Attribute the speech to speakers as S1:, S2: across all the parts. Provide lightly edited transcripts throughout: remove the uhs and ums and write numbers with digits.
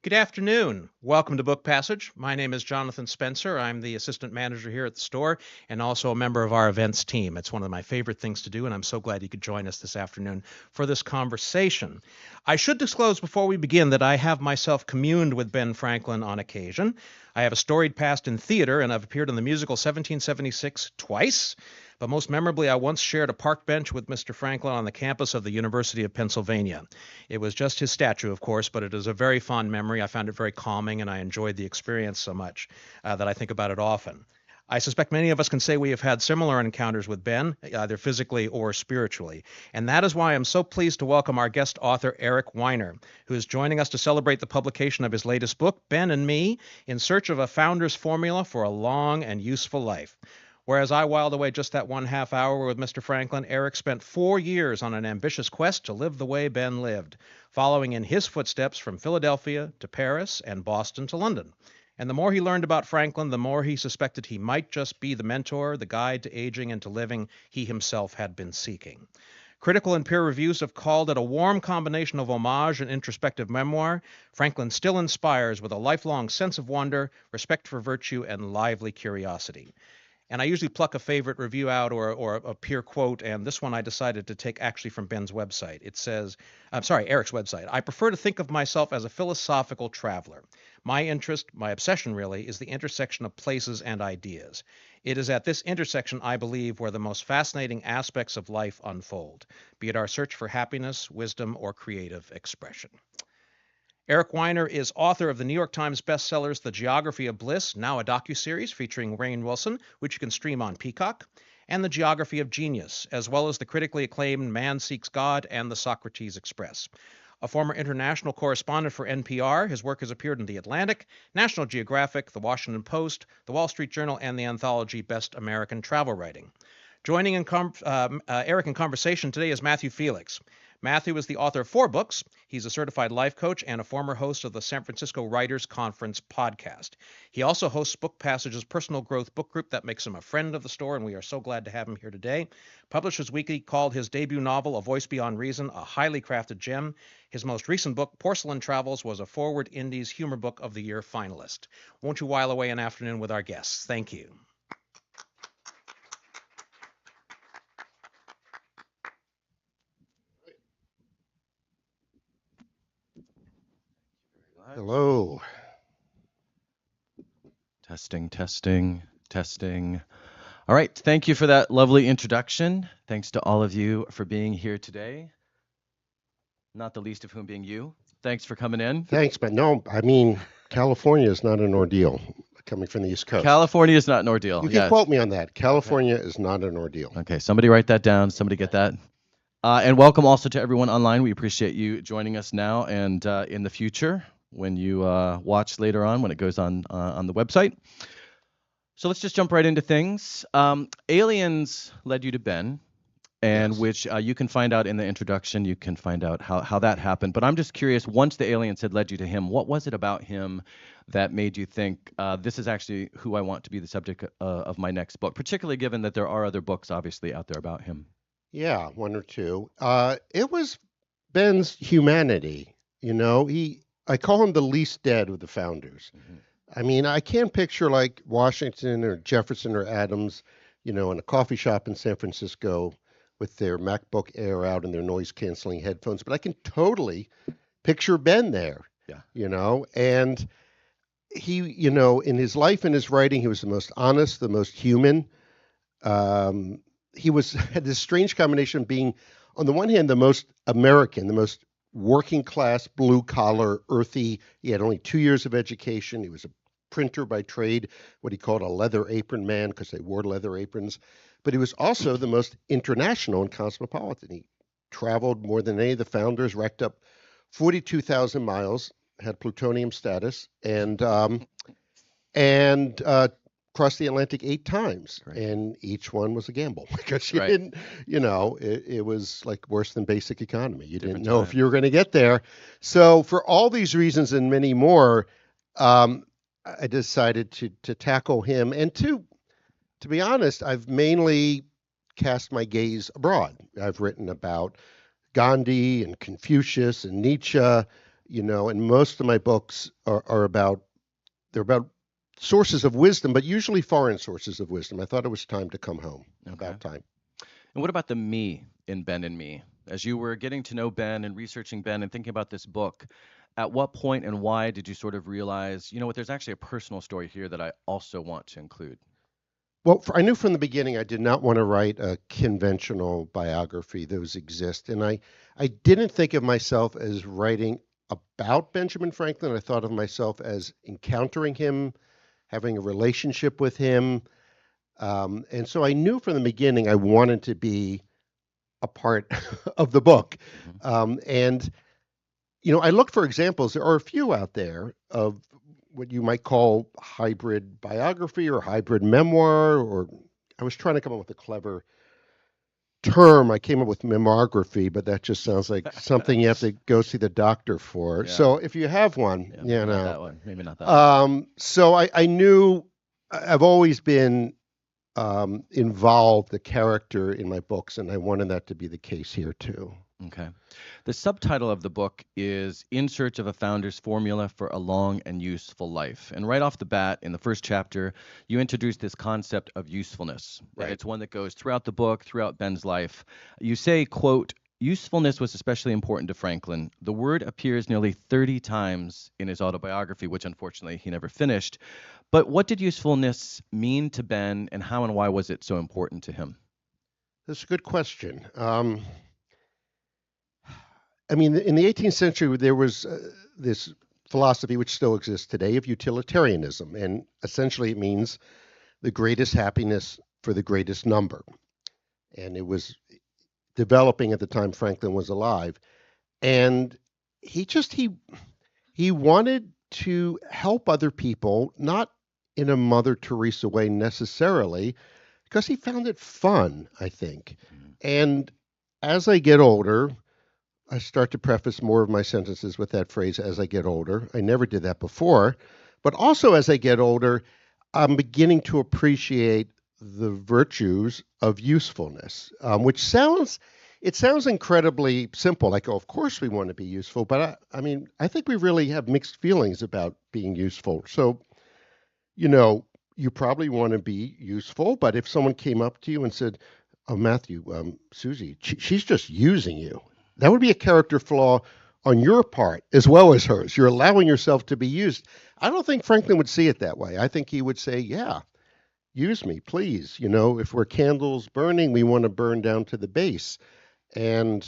S1: Good afternoon. Welcome to Book Passage. My name is Jonathan Spencer. I'm the assistant manager here at the store and also a member of our events team. It's one of my favorite things to do, and I'm so glad you could join us this afternoon for this conversation. I should disclose before we begin that I have myself communed with Ben Franklin on occasion. I have a storied past in theater, and I've appeared in the musical 1776 twice. But most memorably, I once shared a park bench with Mr. Franklin on the campus of the University of Pennsylvania. It was just his statue, of course, but it is a very fond memory. I found it very calming, and I enjoyed the experience so much that I think about it often. I suspect many of us can say we have had similar encounters with Ben, either physically or spiritually. And that is why I'm so pleased to welcome our guest author, Eric Weiner, who is joining us to celebrate the publication of his latest book, Ben and Me, In Search of a Founder's Formula for a Long and Useful Life. Whereas I whiled away just that 1/2 hour with Mr. Franklin, Eric spent 4 years on an ambitious quest to live the way Ben lived, following in his footsteps from Philadelphia to Paris and Boston to London. And the more he learned about Franklin, the more he suspected he might just be the mentor, the guide to aging and to living he himself had been seeking. Critical and peer reviews have called it a warm combination of homage and introspective memoir. Franklin still inspires with a lifelong sense of wonder, respect for virtue, and lively curiosity. And I usually pluck a favorite review out or a peer quote, and this one I decided to take actually from Ben's website. It says, I'm sorry, Eric's website. I prefer to think of myself as a philosophical traveler. My interest, my obsession really, is the intersection of places and ideas. It is at this intersection, I believe, where the most fascinating aspects of life unfold, be it our search for happiness, wisdom, or creative expression. Eric Weiner is author of the New York Times bestsellers The Geography of Bliss, now a docuseries featuring Rainn Wilson, which you can stream on Peacock, and The Geography of Genius, as well as the critically acclaimed Man Seeks God and The Socrates Express. A former international correspondent for NPR, his work has appeared in The Atlantic, National Geographic, The Washington Post, The Wall Street Journal, and the anthology Best American Travel Writing. Joining Eric in conversation today is Matthew Félix. Matthew is the author of 4 books. He's a certified life coach and a former host of the San Francisco Writers Conference podcast. He also hosts Book Passage's personal growth book group that makes him a friend of the store, and we are so glad to have him here today. Publishers Weekly called his debut novel, A Voice Beyond Reason, a highly crafted gem. His most recent book, Porcelain Travels, was a Forward Indies Humor Book of the Year finalist. Won't you while away an afternoon with our guests? Thank you.
S2: Hello.
S3: Testing, testing, testing. All right, thank you for that lovely introduction. Thanks to all of you for being here today, not the least of whom being you. Thanks for coming in.
S2: Thanks, but no, I mean, California is not an ordeal coming from the East Coast.
S3: California is not an ordeal.
S2: You can quote me on that. California is not an ordeal.
S3: Okay, somebody write that down. Somebody get that. And welcome also to everyone online. We appreciate you joining us now and in the future when you watch later on when it goes on the website. So let's just jump right into things. Aliens led you to Ben, and
S2: Yes.
S3: which you can find out in the introduction. You can find out how that happened. But I'm just curious, once the aliens had led you to him, what was it about him that made you think, this is actually who I want to be the subject of my next book, particularly given that there are other books obviously out there about him?
S2: Yeah, one or two. It was Ben's humanity. I call him the least dead of the founders. I mean, I can't picture like Washington or Jefferson or Adams, in a coffee shop in San Francisco with their MacBook Air out and their noise canceling headphones, but I can totally picture Ben there.
S3: Yeah.
S2: And he, in his life and his writing, he was the most honest, the most human. He had this strange combination of being, on the one hand, the most American, the most working class, blue collar, earthy. He had only 2 years of education. He was a printer by trade, what he called a leather apron man because they wore leather aprons. But he was also the most international and cosmopolitan. He traveled more than any of the founders, racked up 42,000 miles, had plutonium status, and crossed the Atlantic 8 times,
S3: Right.
S2: and each one was a gamble because you
S3: Right.
S2: didn't, it was like worse than basic economy. You didn't
S3: Different
S2: know if
S3: time.
S2: you were going to get there. So for all these reasons and many more, I decided to tackle him. And to be honest, I've mainly cast my gaze abroad. I've written about Gandhi and Confucius and Nietzsche, and most of my books are about, they're about sources of wisdom, but usually foreign sources of wisdom. I thought it was time to come home, about time.
S3: And what about the me in Ben and Me? As you were getting to know Ben and researching Ben and thinking about this book, at what point and why did you sort of realize, you know what, there's actually a personal story here that I also want to include?
S2: Well, I knew from the beginning I did not want to write a conventional biography. Those exist. And I didn't think of myself as writing about Benjamin Franklin. I thought of myself as encountering him, having a relationship with him. And so I knew from the beginning I wanted to be a part of the book. And I looked for examples. There are a few out there of what you might call hybrid biography or hybrid memoir, or I was trying to come up with a clever term. I came up with memoirography, but that just sounds like something you have to go see the doctor for.
S3: Yeah.
S2: So if you have one,
S3: Maybe not that one. Maybe not that one.
S2: So I knew I've always been involved, the character in my books, and I wanted that to be the case here too.
S3: Okay. The subtitle of the book is In Search of a Founder's Formula for a Long and Useful Life. And right off the bat, in the first chapter, you introduce this concept of usefulness.
S2: Right.
S3: And it's one that goes throughout the book, throughout Ben's life. You say, quote, usefulness was especially important to Franklin. The word appears nearly 30 times in his autobiography, which unfortunately he never finished. But what did usefulness mean to Ben, and how and why was it so important to him?
S2: That's a good question. I mean, in the 18th century, there was this philosophy, which still exists today, of utilitarianism. And essentially, it means the greatest happiness for the greatest number. And it was developing at the time Franklin was alive. And he wanted to help other people, not in a Mother Teresa way necessarily, because he found it fun, I think. And as I get older, I start to preface more of my sentences with that phrase, as I get older. I never did that before. But also as I get older, I'm beginning to appreciate the virtues of usefulness, which sounds incredibly simple. Like, oh, of course we want to be useful. But I think we really have mixed feelings about being useful. So, you probably want to be useful. But if someone came up to you and said, oh, Matthew, Susie, she's just using you, that would be a character flaw on your part as well as hers. You're allowing yourself to be used. I don't think Franklin would see it that way. I think he would say, yeah, use me, please. If we're candles burning, we want to burn down to the base. And,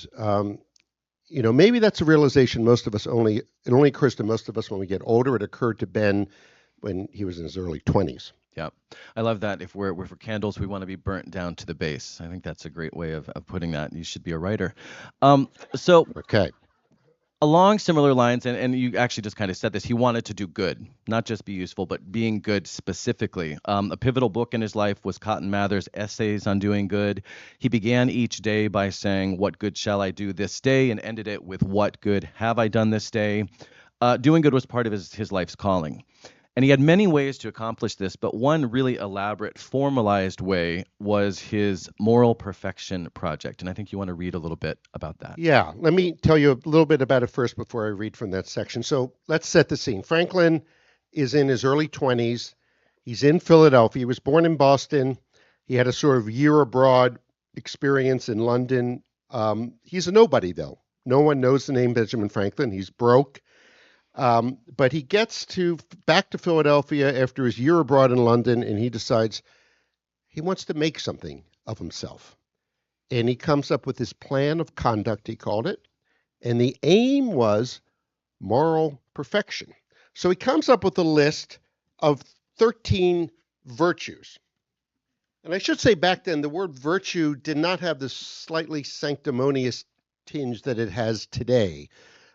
S2: maybe that's a realization it only occurs to most of us when we get older. It occurred to Ben when he was in his early 20s.
S3: Yeah, I love that. If we're for candles, we want to be burnt down to the base. I think that's a great way of putting that. You should be a writer.
S2: Okay.
S3: Along similar lines, and you actually just kind of said this, he wanted to do good, not just be useful, but being good specifically. A pivotal book in his life was Cotton Mather's Essays on Doing Good. He began each day by saying, what good shall I do this day? And ended it with, what good have I done this day? Doing good was part of his life's calling. And he had many ways to accomplish this, but one really elaborate, formalized way was his Moral Perfection Project. And I think you want to read a little bit about that.
S2: Yeah, let me tell you a little bit about it first before I read from that section. So let's set the scene. Franklin is in his early 20s. He's in Philadelphia. He was born in Boston. He had a sort of year abroad experience in London. He's a nobody, though. No one knows the name Benjamin Franklin. He's broke. But he gets back to Philadelphia after his year abroad in London, and he decides he wants to make something of himself. And he comes up with his plan of conduct, he called it, and the aim was moral perfection. So he comes up with a list of 13 virtues. And I should say back then, the word virtue did not have the slightly sanctimonious tinge that it has today.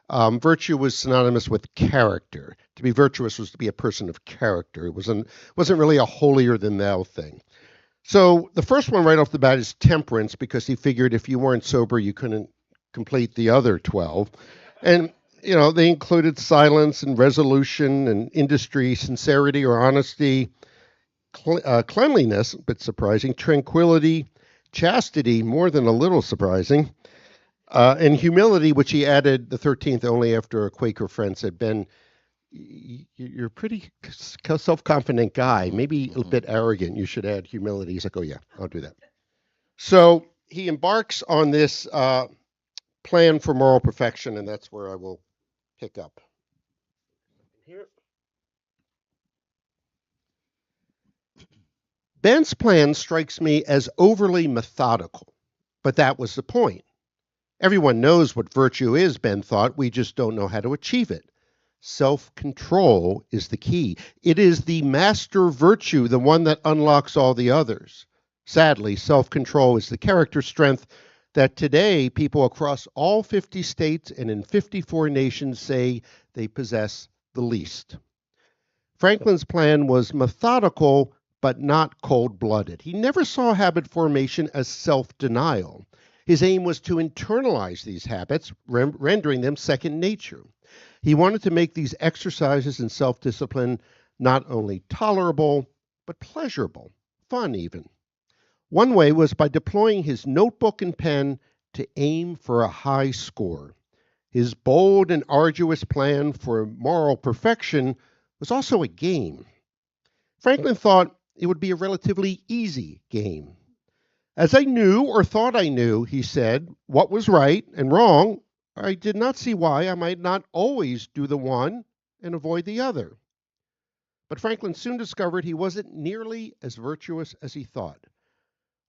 S2: Virtue was synonymous with character. To be virtuous was to be a person of character. It wasn't really a holier than thou thing. So the first one right off the bat is temperance, because he figured if you weren't sober, you couldn't complete the other 12. And, they included silence and resolution and industry, sincerity or honesty, cleanliness, a bit surprising, tranquility, chastity, more than a little surprising, And humility, which he added the 13th only after a Quaker friend said, Ben, you're a pretty self-confident guy, maybe a bit arrogant. You should add humility. He's like, oh, yeah, I'll do that. So he embarks on this plan for moral perfection, and that's where I will pick up. Here. Ben's plan strikes me as overly methodical, but that was the point. Everyone knows what virtue is, Ben thought. We just don't know how to achieve it. Self-control is the key. It is the master virtue, the one that unlocks all the others. Sadly, self-control is the character strength that today people across all 50 states and in 54 nations say they possess the least. Franklin's plan was methodical, but not cold-blooded. He never saw habit formation as self-denial. His aim was to internalize these habits, rendering them second nature. He wanted to make these exercises in self-discipline not only tolerable, but pleasurable, fun even. One way was by deploying his notebook and pen to aim for a high score. His bold and arduous plan for moral perfection was also a game. Franklin thought it would be a relatively easy game. As I knew or thought I knew, he said, what was right and wrong, I did not see why I might not always do the one and avoid the other. But Franklin soon discovered he wasn't nearly as virtuous as he thought.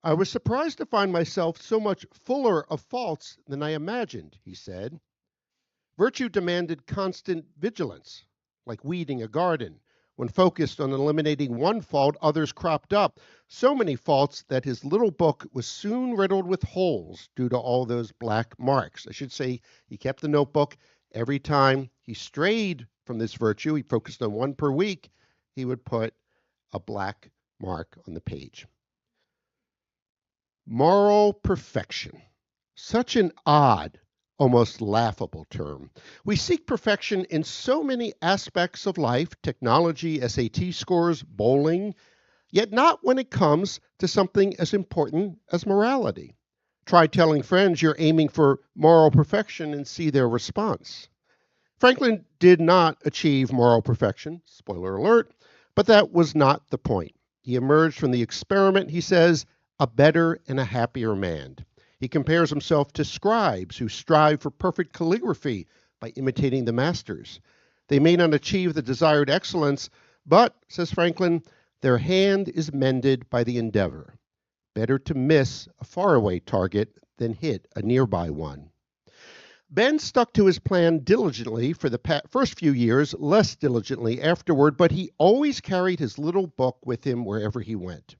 S2: I was surprised to find myself so much fuller of faults than I imagined, he said. Virtue demanded constant vigilance, like weeding a garden. When focused on eliminating one fault, others cropped up. So many faults that his little book was soon riddled with holes due to all those black marks. I should say he kept the notebook. Every time he strayed from this virtue, he focused on one per week, he would put a black mark on the page. Moral perfection. Such an odd, almost laughable term. We seek perfection in so many aspects of life, technology, SAT scores, bowling, yet not when it comes to something as important as morality. Try telling friends you're aiming for moral perfection and see their response. Franklin did not achieve moral perfection, spoiler alert, but that was not the point. He emerged from the experiment, he says, a better and a happier man. He compares himself to scribes who strive for perfect calligraphy by imitating the masters. They may not achieve the desired excellence, but, says Franklin, their hand is mended by the endeavor. Better to miss a faraway target than hit a nearby one. Ben stuck to his plan diligently for the first few years, less diligently afterward, but he always carried his little book with him wherever he went.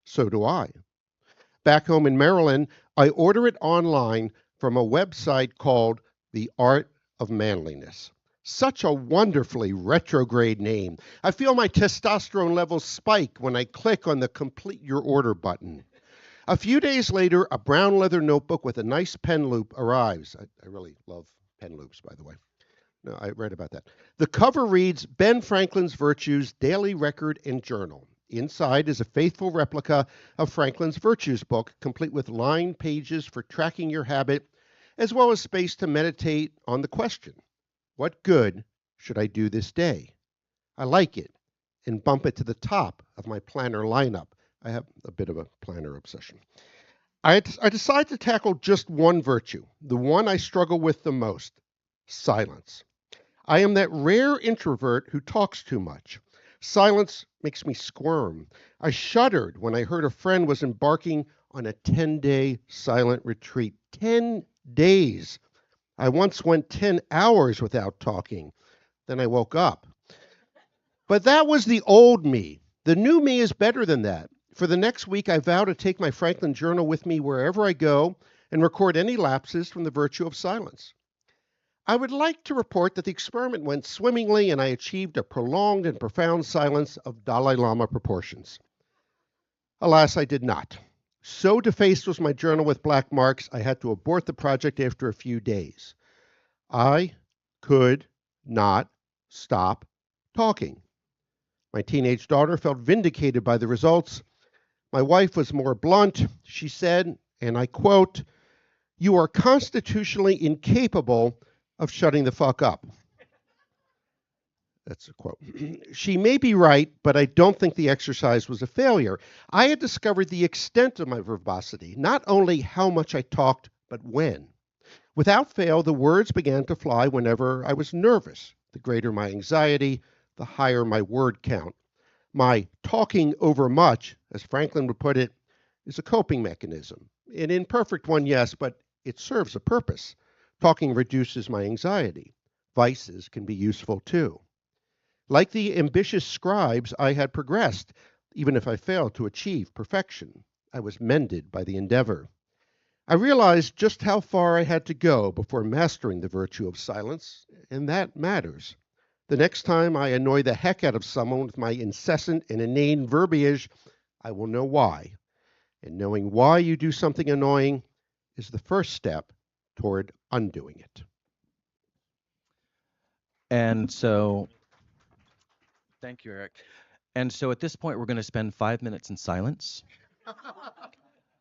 S2: So do I. Back home in Maryland, I order it online from a website called The Art of Manliness. Such a wonderfully retrograde name. I feel my testosterone levels spike when I click on the Complete Your Order button. A few days later, a brown leather notebook with a nice pen loop arrives. I really love pen loops, by the way. No, I read about that. The cover reads, Ben Franklin's Virtues, Daily Record and Journal. Inside is a faithful replica of Franklin's Virtues book, complete with lined pages for tracking your habit, as well as space to meditate on the question, what good should I do this day? I like it and bump it to the top of my planner lineup. I have a bit of a planner obsession. I decide to tackle just one virtue, the one I struggle with the most, silence. I am that rare introvert who talks too much. Silence makes me squirm. I shuddered when I heard a friend was embarking on a 10-day silent retreat. 10 days. I once went 10 hours without talking. Then I woke up. But that was the old me. The new me is better than that. For the next week, I vow to take my Franklin journal with me wherever I go and record any lapses from the virtue of silence. I would like to report that the experiment went swimmingly and I achieved a prolonged and profound silence of Dalai Lama proportions. Alas, I did not. So defaced was my journal with black marks, I had to abort the project after a few days. I could not stop talking. My teenage daughter felt vindicated by the results. My wife was more blunt. She said, and I quote, you are constitutionally incapable of shutting the fuck up. That's a quote. She may be right, but I don't think the exercise was a failure. I had discovered the extent of my verbosity, not only how much I talked, but when. Without fail, the words began to fly whenever I was nervous. The greater my anxiety, the higher my word count. My talking over much, as Franklin would put it, is a coping mechanism. An imperfect one, yes, but it serves a purpose. Talking reduces my anxiety. Vices can be useful too. Like the ambitious scribes, I had progressed, even if I failed to achieve perfection. I was mended by the endeavor. I realized just how far I had to go before mastering the virtue of silence, and that matters. The next time I annoy the heck out of someone with my incessant and inane verbiage, I will know why. And knowing why you do something annoying is the first step toward undoing it.
S3: And so, thank you, Eric. And so at this point, we're going to spend 5 minutes in silence.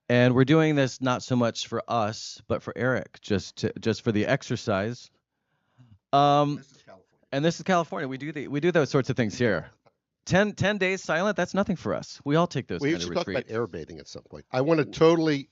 S3: And we're doing this not so much for us, but for Eric, just for the exercise.
S2: This is California.
S3: And this is California. We do those sorts of things here. 10 days silent, that's nothing for us. We all take those
S2: We
S3: kind of
S2: should talk
S3: retreats.
S2: about air bathing at some point. I want to totally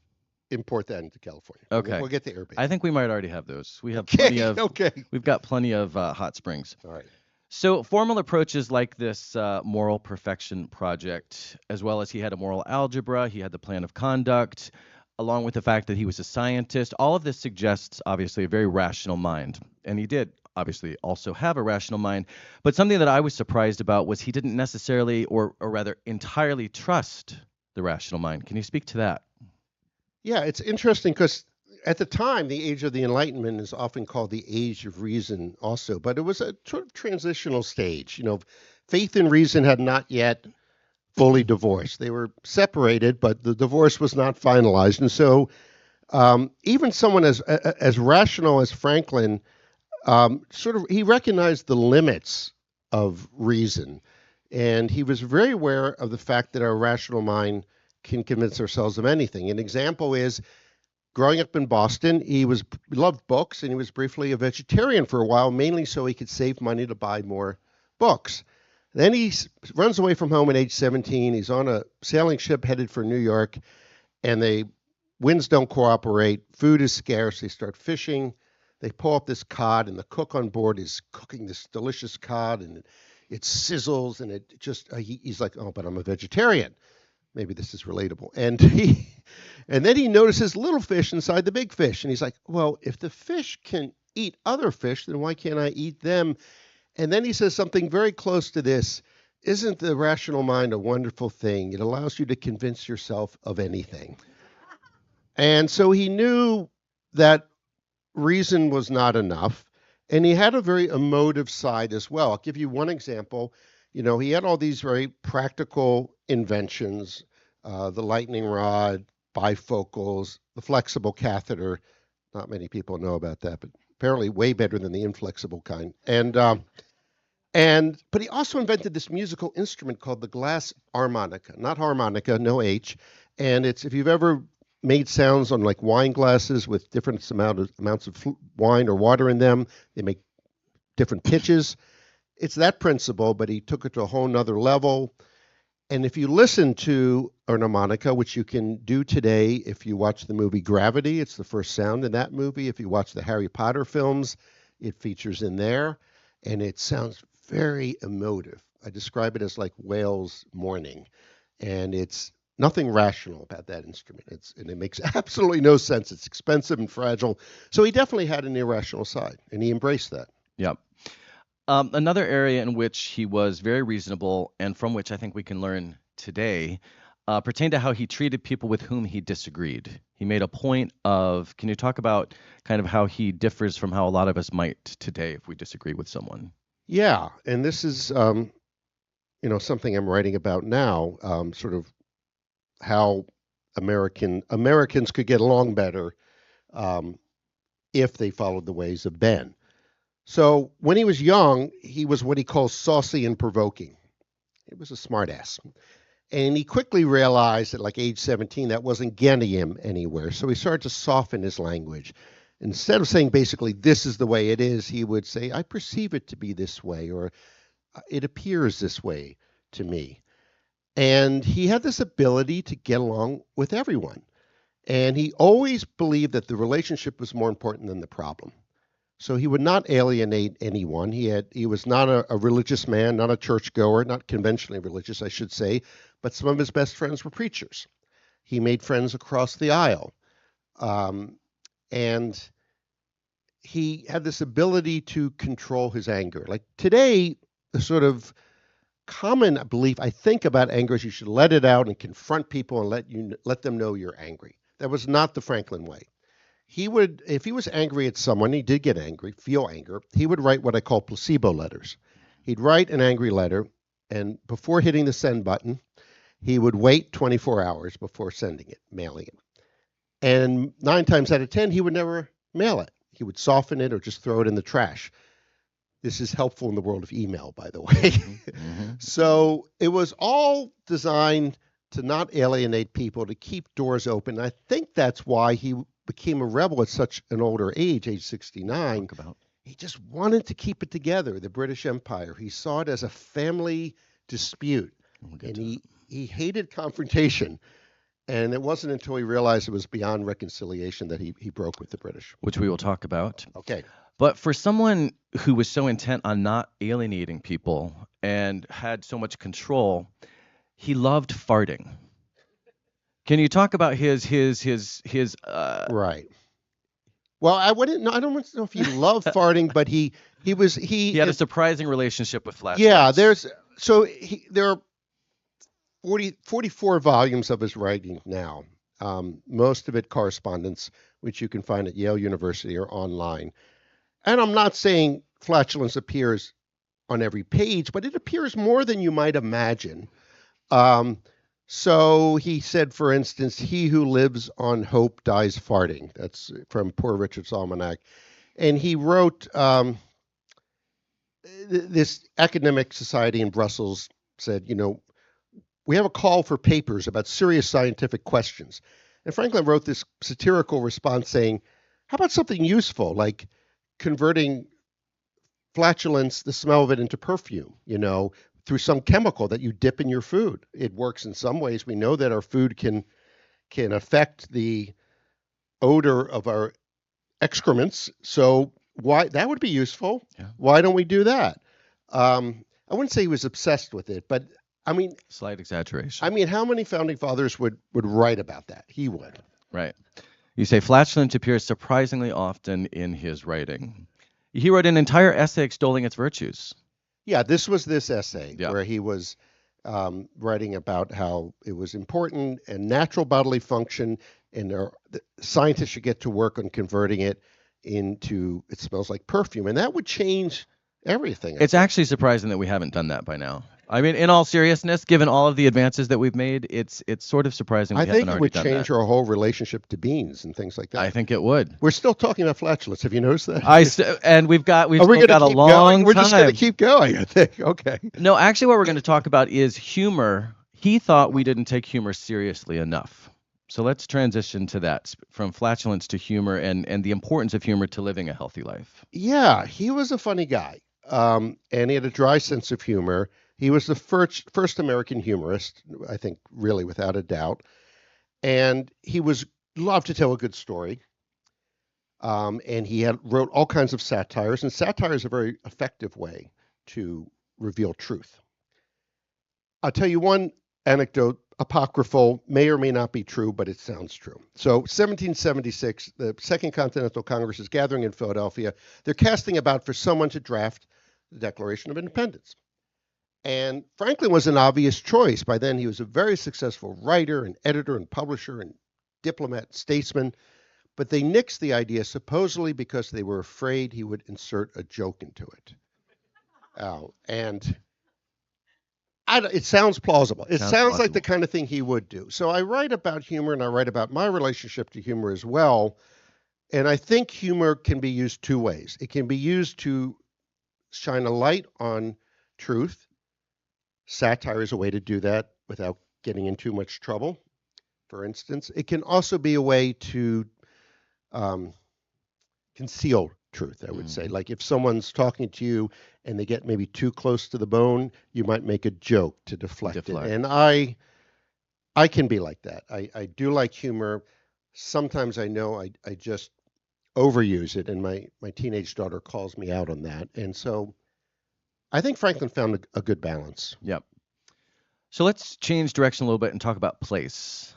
S2: import that into California.
S3: Okay.
S2: We'll get the air bathing.
S3: I think we might already have those. We have
S2: Okay,
S3: plenty of.
S2: okay.
S3: We've got plenty of hot springs.
S2: All right.
S3: So formal approaches like this moral perfection project, as well as he had a moral algebra, he had the plan of conduct, along with the fact that he was a scientist, all of this suggests obviously a very rational mind. And he did obviously also have a rational mind. But something that I was surprised about was he didn't necessarily, or rather entirely trust the rational mind. Can you speak to that?
S2: Yeah, it's interesting because at the time, the age of the Enlightenment is often called the age of reason also, but it was a sort of transitional stage. You know, faith and reason had not yet fully divorced. They were separated, but the divorce was not finalized. And so even someone as rational as Franklin, he recognized the limits of reason. And he was very aware of the fact that our rational mind can convince ourselves of anything. An example is, growing up in Boston, he loved books, and he was briefly a vegetarian for a while, mainly so he could save money to buy more books. Then he runs away from home at age 17. He's on a sailing ship headed for New York, and the winds don't cooperate. Food is scarce. They start fishing. They pull up this cod, and the cook on board is cooking this delicious cod, and it sizzles, and it just he's like, oh, but I'm a vegetarian. Maybe this is relatable. And then he notices little fish inside the big fish. And he's like, well, if the fish can eat other fish, then why can't I eat them? And then he says something very close to this. Isn't the rational mind a wonderful thing? It allows you to convince yourself of anything. And so he knew that reason was not enough. And he had a very emotive side as well. I'll give you one example. You know, he had all these very practical inventions, the lightning rod, bifocals, the flexible catheter. Not many people know about that, but apparently way better than the inflexible kind. But he also invented this musical instrument called the glass harmonica, not harmonica, no H. And it's, if you've ever made sounds on like wine glasses with different amounts of wine or water in them, they make different pitches. It's that principle, but he took it to a whole nother level. And if you listen to an harmonica, which you can do today if you watch the movie Gravity, it's the first sound in that movie. If you watch the Harry Potter films, it features in there. And it sounds very emotive. I describe it as like whale's mourning. And it's nothing rational about that instrument. And it makes absolutely no sense. It's expensive and fragile. So he definitely had an irrational side, and he embraced that.
S3: Yep. Another area in which he was very reasonable, and from which I think we can learn today, pertained to how he treated people with whom he disagreed. He made a point of, can you talk about kind of how he differs from how a lot of us might today if we disagree with someone?
S2: Yeah, and this is something I'm writing about now, sort of how Americans could get along better if they followed the ways of Ben. So when he was young, he was what he calls saucy and provoking. He was a smartass. And he quickly realized at like age 17 that wasn't getting him anywhere. So he started to soften his language. Instead of saying basically, this is the way it is, he would say, I perceive it to be this way, or it appears this way to me. And he had this ability to get along with everyone. And he always believed that the relationship was more important than the problem. So he would not alienate anyone. He was not a religious man, not a churchgoer, not conventionally religious, I should say, but some of his best friends were preachers. He made friends across the aisle. And he had this ability to control his anger. Like today, the sort of common belief I think about anger is you should let it out and confront people and let them know you're angry. That was not the Franklin way. He would, if he was angry at someone, he did get angry, feel anger, he would write what I call placebo letters. He'd write an angry letter, and before hitting the send button, he would wait 24 hours before sending it, mailing it. And 9 times out of 10, he would never mail it. He would soften it or just throw it in the trash. This is helpful in the world of email, by the way. Mm-hmm. So it was all designed to not alienate people, to keep doors open. And I think that's why he became a rebel at such an older age 69. He just wanted to keep it together, the British Empire. He saw it as a family dispute, and he hated confrontation. And it wasn't until he realized it was beyond reconciliation that he broke with the British.
S3: Which we will talk about.
S2: Okay.
S3: But for someone who was so intent on not alienating people and had so much control, he loved farting. Can you talk about his
S2: Right. Well, I don't know if he loved farting, but he
S3: had a surprising relationship with flatulence.
S2: Yeah, there are 44 volumes of his writing now. Most of it correspondence, which you can find at Yale University or online. And I'm not saying flatulence appears on every page, but it appears more than you might imagine. So he said, for instance, he who lives on hope dies farting. That's from Poor Richard's Almanac. And he wrote, this academic society in Brussels said, we have a call for papers about serious scientific questions. And Franklin wrote this satirical response saying, how about something useful, like converting flatulence, the smell of it, into perfume, through some chemical that you dip in your food. It works in some ways. We know that our food can affect the odor of our excrements. So that would be useful. Yeah. Why don't we do that? I wouldn't say he was obsessed with it, but I mean,
S3: slight exaggeration.
S2: I mean, how many founding fathers would write about that? He would.
S3: Right. You say flatulence appears surprisingly often in his writing. He wrote an entire essay extolling its virtues.
S2: Yeah, this essay where he was writing about how it was important and natural bodily function, and the scientists should get to work on converting it into, it smells like perfume, and that would change everything.
S3: It's actually surprising that we haven't done that by now. I mean, in all seriousness, given all of the advances that we've made, it's sort of surprising we haven't already done that.
S2: I think it would change our whole relationship to beans and things like that.
S3: I think it would.
S2: We're still talking about flatulence. Have you noticed that?
S3: And we've still got a long time.
S2: We're just going to keep going, I think. Okay.
S3: No, actually, what we're going to talk about is humor. He thought we didn't take humor seriously enough. So let's transition to that, from flatulence to humor and the importance of humor to living a healthy life.
S2: Yeah, he was a funny guy, and he had a dry sense of humor. He was the first American humorist, I think, really without a doubt. And he loved to tell a good story. And he wrote all kinds of satires. And satire is a very effective way to reveal truth. I'll tell you one anecdote, apocryphal, may or may not be true, but it sounds true. So 1776, the Second Continental Congress is gathering in Philadelphia. They're casting about for someone to draft the Declaration of Independence. And Franklin was an obvious choice. By then, he was a very successful writer and editor and publisher and diplomat, statesman. But they nixed the idea supposedly because they were afraid he would insert a joke into it. It sounds plausible. It sounds like the kind of thing he would do. So I write about humor, and I write about my relationship to humor as well. And I think humor can be used two ways. It can be used to shine a light on truth. Satire is a way to do that without getting in too much trouble, for instance. It can also be a way to conceal truth, I would say. Like if someone's talking to you and they get maybe too close to the bone, you might make a joke to deflect it. And I can be like that. I do like humor. Sometimes I know I just overuse it, and my teenage daughter calls me out on that. And so I think Franklin found a good balance.
S3: Yep. So let's change direction a little bit and talk about place.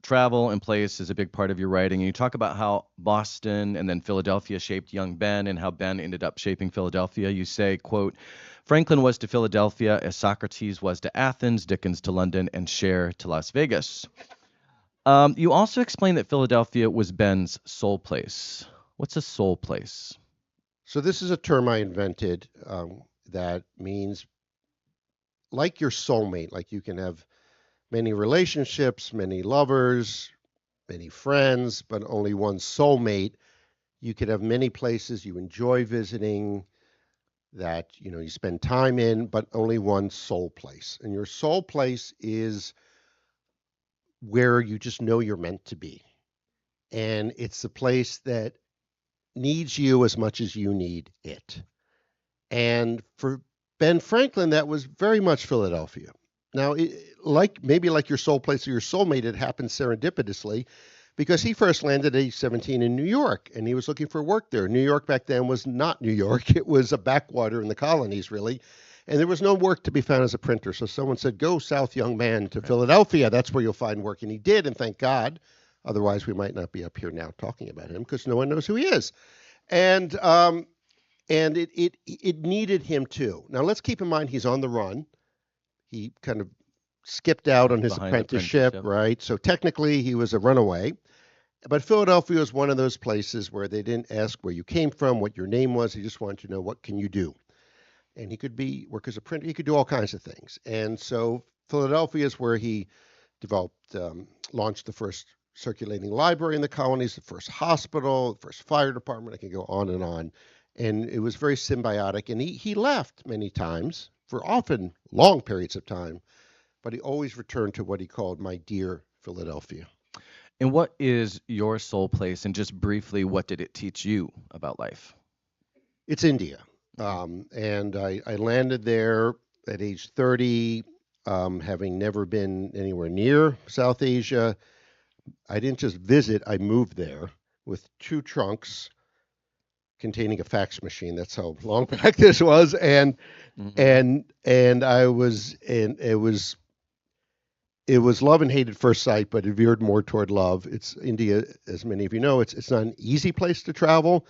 S3: Travel and place is a big part of your writing. And you talk about how Boston and then Philadelphia shaped young Ben and how Ben ended up shaping Philadelphia. You say, quote, Franklin was to Philadelphia as Socrates was to Athens, Dickens to London, and Cher to Las Vegas. You also explain that Philadelphia was Ben's soul place. What's a soul place?
S2: So this is a term I invented that means like your soulmate, like you can have many relationships, many lovers, many friends, but only one soulmate. You could have many places you enjoy visiting that, you spend time in, but only one soul place. And your soul place is where you just know you're meant to be. And it's the place that needs you as much as you need it. And for Ben Franklin, that was very much Philadelphia. Now, maybe like your soul place or your soulmate, it happened serendipitously because he first landed at age 17 in New York, and he was looking for work there. New York back then was not New York. It was a backwater in the colonies, really, and there was no work to be found as a printer. So someone said, go south, young man, to Philadelphia. That's where you'll find work, and he did, and thank God. Otherwise, we might not be up here now talking about him because no one knows who he is. And it needed him, too. Now, let's keep in mind he's on the run. He kind of skipped out on his apprenticeship, right? So technically he was a runaway. But Philadelphia was one of those places where they didn't ask where you came from, what your name was. They just wanted to know, what can you do? And he could work as a printer. He could do all kinds of things. And so Philadelphia is where he launched the first circulating library in the colonies, the first hospital, the first fire department. I can go on. And it was very symbiotic. And he left many times, for often long periods of time, but he always returned to what he called my dear Philadelphia.
S3: And what is your soul place? And just briefly, what did it teach you about life?
S2: It's India. And I landed there at age 30, having never been anywhere near South Asia. I didn't just visit, I moved there with 2 trunks containing a fax machine. That's how long back this was. And I was, and it was love and hate at first sight, but it veered more toward love. It's India, as many of you know, it's not an easy place to travel,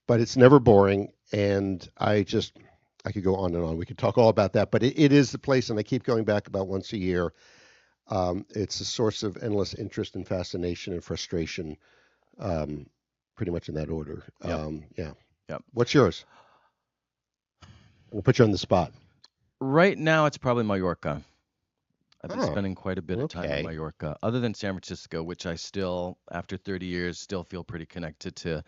S2: but it's never boring. And I could go on and on. We could talk all about that, but it is the place, and I keep going back about once a year. It's a source of endless interest and fascination and frustration, pretty much in that order.
S3: Yep.
S2: What's yours? I'll put you on the spot.
S3: Right now, it's probably Mallorca. I've been spending quite a bit of time in Mallorca, other than San Francisco, which I still, after 30 years, still feel pretty connected to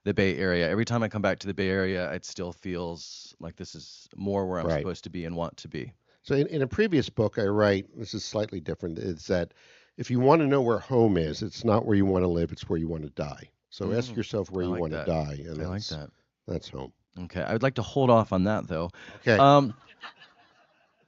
S3: the Bay Area. Every time I come back to the Bay Area, it still feels like this is more where I'm supposed to be and want to be.
S2: So in a previous book I write, this is slightly different, is that if you want to know where home is, it's not where you want to live, it's where you want to die. So ask yourself where you want to die. And I like that. That's home.
S3: Okay. I would like to hold off on that, though.
S2: Okay.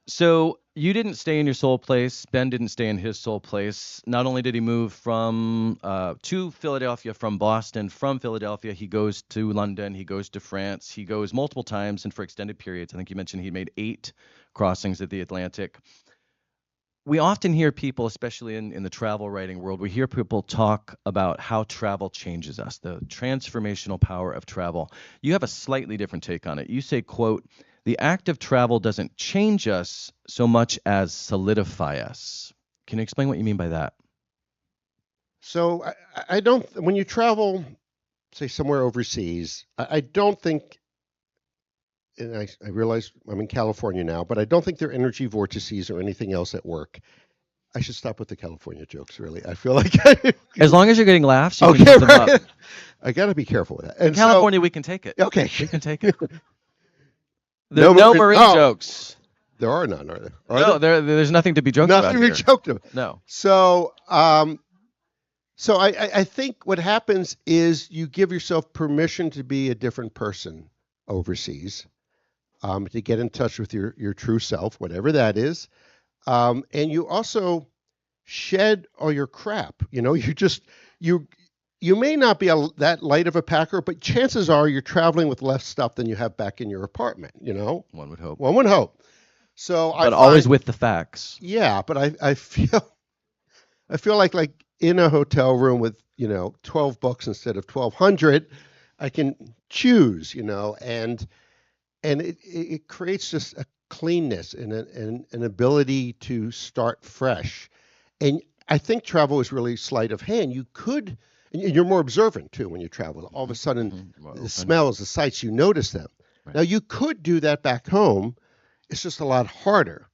S3: So you didn't stay in your soul place. Ben didn't stay in his soul place. Not only did he move to Philadelphia from Boston, from Philadelphia, he goes to London, he goes to France, he goes multiple times and for extended periods. I think you mentioned he made 8 crossings of the Atlantic. We often hear people, especially in the travel writing world, we hear people talk about how travel changes us, the transformational power of travel. You have a slightly different take on it. You say, quote, the act of travel doesn't change us so much as solidify us. Can you explain what you mean by that?
S2: So I don't, when you travel, say somewhere overseas, I don't think, and I realize I'm in California now, but I don't think there are energy vortices or anything else at work. I should stop with the California jokes, really. I feel like
S3: as long as you're getting laughs, you can use them up.
S2: I got to be careful with that. And
S3: in California, we can take it.
S2: Okay.
S3: We can take it. There's no marine jokes.
S2: There are none, are there? Are
S3: No,
S2: there?
S3: there's nothing to be joked
S2: Nothing
S3: about
S2: to be
S3: here.
S2: joked about.
S3: No.
S2: So, so I think what happens is you give yourself permission to be a different person overseas, to get in touch with your true self, whatever that is, and you also shed all your crap. You you may not be that light of a packer, but chances are you're traveling with less stuff than you have back in your apartment.
S3: One would hope.
S2: One would hope. So
S3: But always with the facts.
S2: yeah, but I feel like in a hotel room with 12 books instead of 1,200, I can choose, and it creates just a cleanness and an ability to start fresh. And I think travel is really sleight of hand. You could, and you're more observant too when you travel. All of a sudden, the smells, the sights, you notice them.
S3: Right.
S2: Now you could do that back home. It's just a lot harder.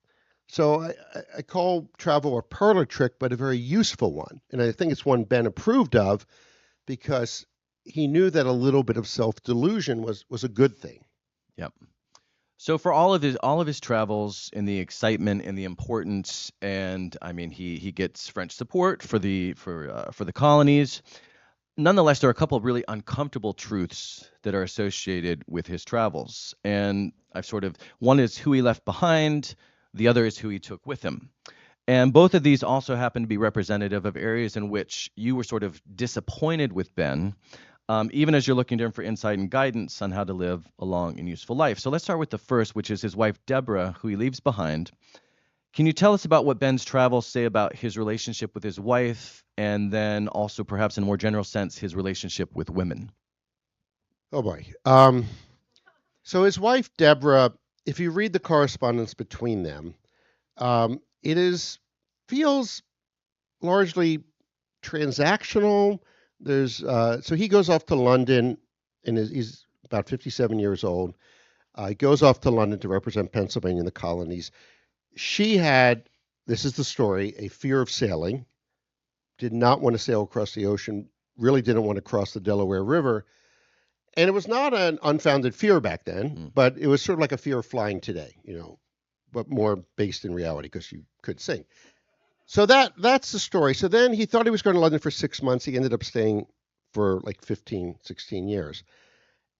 S2: So I call travel a parlor trick, but a very useful one. And I think it's one Ben approved of because he knew that a little bit of self-delusion was a good thing.
S3: Yep. So for all of his travels and the excitement and the importance, and I mean he gets French support for the colonies. Nonetheless, there are a couple of really uncomfortable truths that are associated with his travels, and one is who he left behind, the other is who he took with him. And both of these also happen to be representative of areas in which you were sort of disappointed with Ben, even as you're looking to him for insight and guidance on how to live a long and useful life. So let's start with the first, which is his wife, Deborah, who he leaves behind. Can you tell us about what Ben's travels say about his relationship with his wife, and then also perhaps in a more general sense, his relationship with women?
S2: Oh boy. So his wife, Deborah, if you read the correspondence between them, feels largely transactional. So he goes off to London, and he's about 57 years old. He goes off to London to represent Pennsylvania in the colonies. She had, this is the story, a fear of sailing, did not want to sail across the ocean, really didn't want to cross the Delaware River. And it was not an unfounded fear back then, but it was sort of like a fear of flying today, but more based in reality because you could sing. So that's the story. So then he thought he was going to London for 6 months. He ended up staying for like 15, 16 years.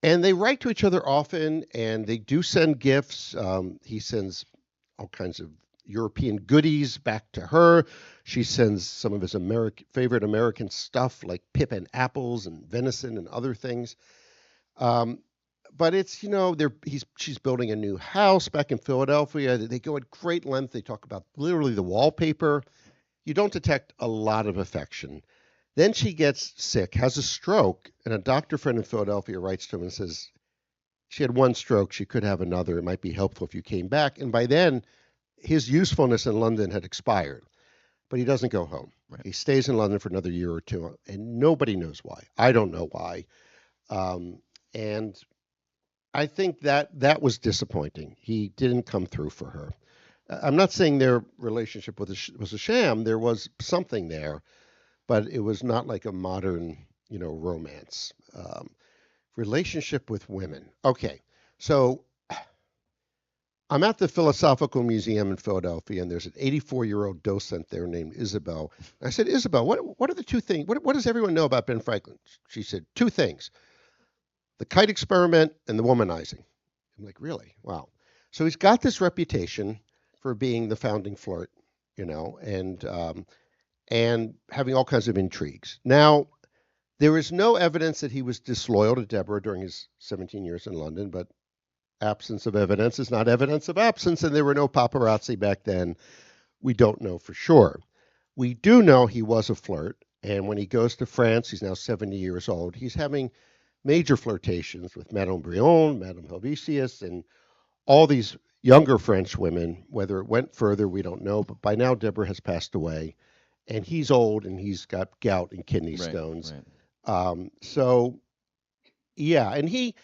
S2: And they write to each other often, and they do send gifts. He sends all kinds of European goodies back to her. She sends some of his favorite American stuff like pip and apples and venison and other things. But it's, she's building a new house back in Philadelphia. They go at great length. They talk about literally the wallpaper. You don't detect a lot of affection. Then she gets sick, has a stroke, and a doctor friend in Philadelphia writes to him and says, she had one stroke, she could have another. It might be helpful if you came back. And by then, his usefulness in London had expired. But he doesn't go home. Right. He stays in London for another year or two, and nobody knows why. I don't know why. And I think that was disappointing. He didn't come through for her. I'm not saying their relationship was a sham. There was something there, but it was not like a modern, romance. Relationship with women. Okay, so I'm at the Philosophical Museum in Philadelphia, and there's an 84-year-old docent there named Isabel. I said, Isabel, what are the two things? What does everyone know about Ben Franklin? She said, two things. The kite experiment and the womanizing. I'm like, really? Wow. So he's got this reputation for being the founding flirt, and having all kinds of intrigues. Now, there is no evidence that he was disloyal to Deborah during his 17 years in London, but absence of evidence is not evidence of absence, and there were no paparazzi back then. We don't know for sure. We do know he was a flirt, and when he goes to France, he's now 70 years old, he's having major flirtations with Madame Brionne, Madame Helvetius, and all these younger French women. Whether it went further, we don't know, but by now Deborah has passed away, and he's old, and he's got gout and kidney stones. Right. So, yeah, and he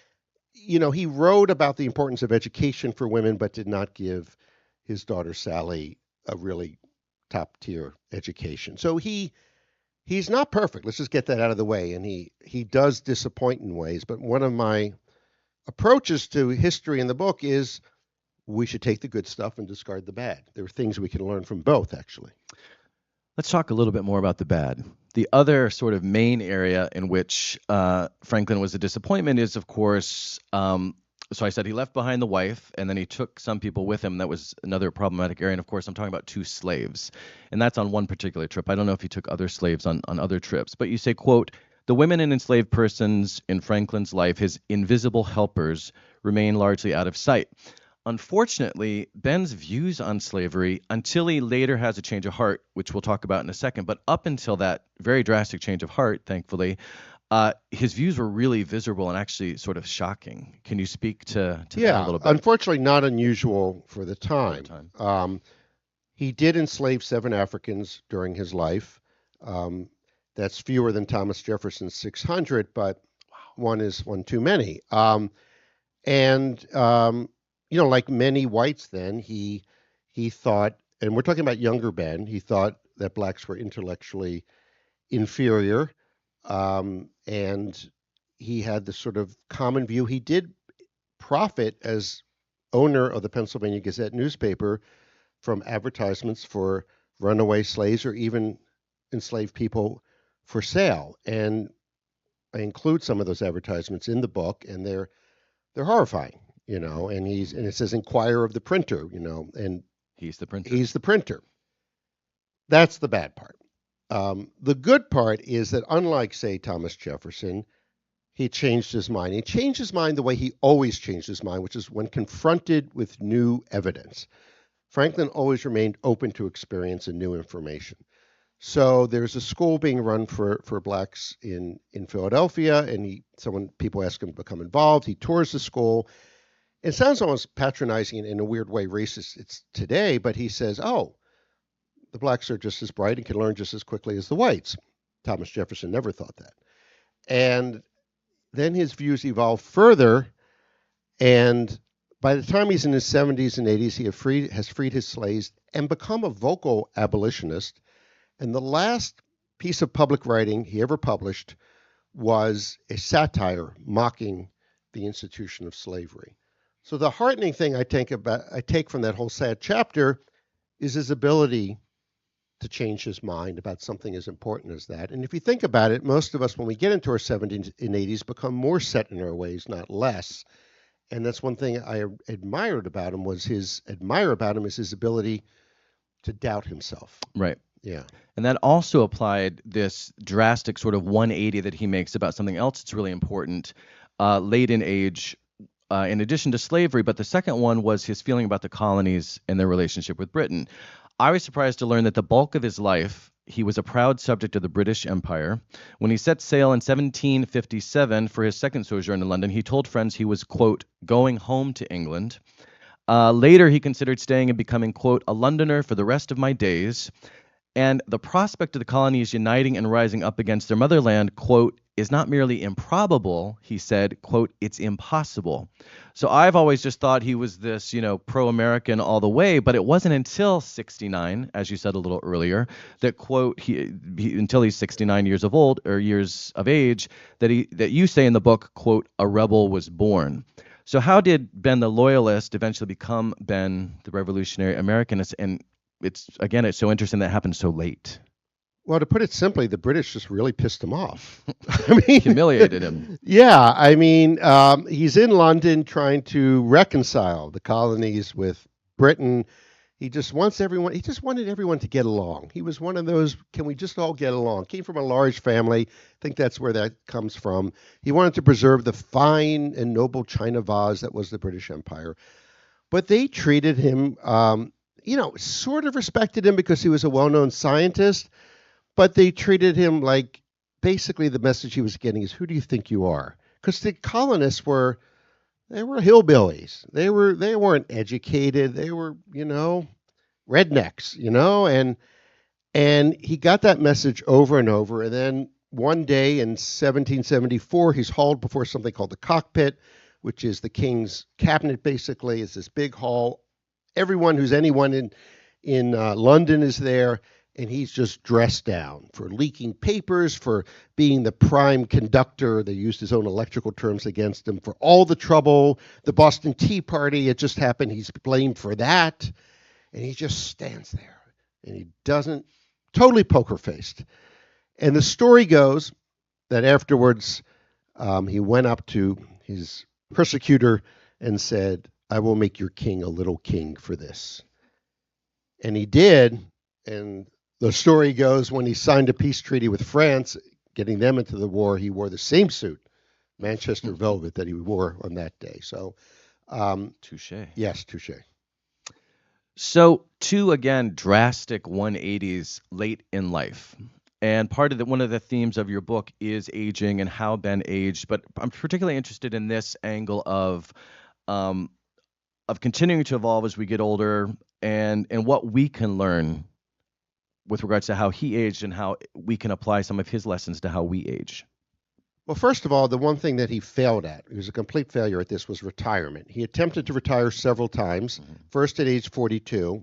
S2: wrote about the importance of education for women, but did not give his daughter Sally a really top-tier education. So he's not perfect. Let's just get that out of the way. And he does disappoint in ways. But one of my approaches to history in the book is we should take the good stuff and discard the bad. There are things we can learn from both, actually.
S3: Let's talk a little bit more about the bad. The other sort of main area in which Franklin was a disappointment is, of course, so I said he left behind the wife, and then he took some people with him. That was another problematic area. And of course, I'm talking about 2 slaves. And that's on one particular trip. I don't know if he took other slaves on other trips. But you say, quote, the women and enslaved persons in Franklin's life, his invisible helpers, remain largely out of sight. Unfortunately, Ben's views on slavery, until he later has a change of heart, which we'll talk about in a second, but up until that very drastic change of heart, thankfully, his views were really visible and actually sort of shocking. Can you speak to that a little bit?
S2: Unfortunately, not unusual for the time. He did enslave 7 Africans during his life. That's fewer than Thomas Jefferson's 600, but one is one too many. Like many whites then, he thought, and we're talking about younger Ben, he thought that blacks were intellectually inferior. And he had this sort of common view. He did profit as owner of the Pennsylvania Gazette newspaper from advertisements for runaway slaves or even enslaved people for sale. And I include some of those advertisements in the book, and they're horrifying, and it says inquire of the printer, and
S3: he's the printer.
S2: He's the printer. That's the bad part. The good part is that unlike, say, Thomas Jefferson, he changed his mind. He changed his mind the way he always changed his mind, which is when confronted with new evidence. Franklin always remained open to experience and new information. So there's a school being run for blacks in Philadelphia, and people ask him to become involved. He tours the school. It sounds almost patronizing in a weird way, racist it's today, but he says, the blacks are just as bright and can learn just as quickly as the whites. Thomas Jefferson never thought that. And then his views evolve further, and by the time he's in his 70s and 80s, he has freed his slaves and become a vocal abolitionist. And the last piece of public writing he ever published was a satire mocking the institution of slavery. So the heartening thing I take from that whole sad chapter is his ability to change his mind about something as important as that. And if you think about it, most of us, when we get into our 70s and 80s, become more set in our ways, not less. And that's one thing I admired about him is his ability to doubt himself.
S3: Right.
S2: Yeah.
S3: And that also applied this drastic sort of 180 that he makes about something else that's really important late in age, in addition to slavery. But the second one was his feeling about the colonies and their relationship with Britain. I was surprised to learn that the bulk of his life, he was a proud subject of the British Empire. When he set sail in 1757 for his second sojourn in London, he told friends he was, quote, going home to England. Later, he considered staying and becoming, quote, a Londoner for the rest of my days. And the prospect of the colonies uniting and rising up against their motherland, quote, is not merely improbable, he said, quote, it's impossible. So I've always just thought he was this, pro-American all the way, but it wasn't until 69, as you said a little earlier, that, quote, he until he's 69 years of age, that you say in the book, quote, a rebel was born. So how did Ben the Loyalist eventually become Ben the Revolutionary Americanist? And it's so interesting that happened so late.
S2: Well, to put it simply, the British just really pissed him off. I mean,
S3: humiliated him.
S2: Yeah, I mean, he's in London trying to reconcile the colonies with Britain. He just wanted everyone to get along. He was one of those, can we just all get along? Came from a large family. I think that's where that comes from. He wanted to preserve the fine and noble china vase that was the British Empire. But they treated him, sort of respected him because he was a well-known scientist. But they treated him like basically the message he was getting is, who do you think you are? Because the colonists were hillbillies. They weren't educated. They were, rednecks, and he got that message over and over. And then one day in 1774, he's hauled before something called the cockpit, which is the king's cabinet, basically. It's this big hall. Everyone who's anyone in London is there. and he's just dressed down for leaking papers, for being the prime conductor. They used his own electrical terms against him, for all the trouble. The Boston Tea Party, it just happened. He's blamed for that. And he just stands there, and he doesn't, totally poker-faced. And the story goes that afterwards he went up to his persecutor and said, I will make your king a little king for this. And he did, and the story goes when he signed a peace treaty with France, getting them into the war, he wore the same suit, Manchester velvet, that he wore on that day. So,
S3: Touche.
S2: yes, touche.
S3: So, two, again, drastic 180s late in life. And one of the themes of your book is aging and how Ben aged. But I'm particularly interested in this angle of continuing to evolve as we get older, and what we can learn with regards to how he aged and how we can apply some of his lessons to how we age.
S2: Well, first of all, the one thing that he failed at, he was a complete failure at this, was retirement. He attempted to retire several times, first at age 42,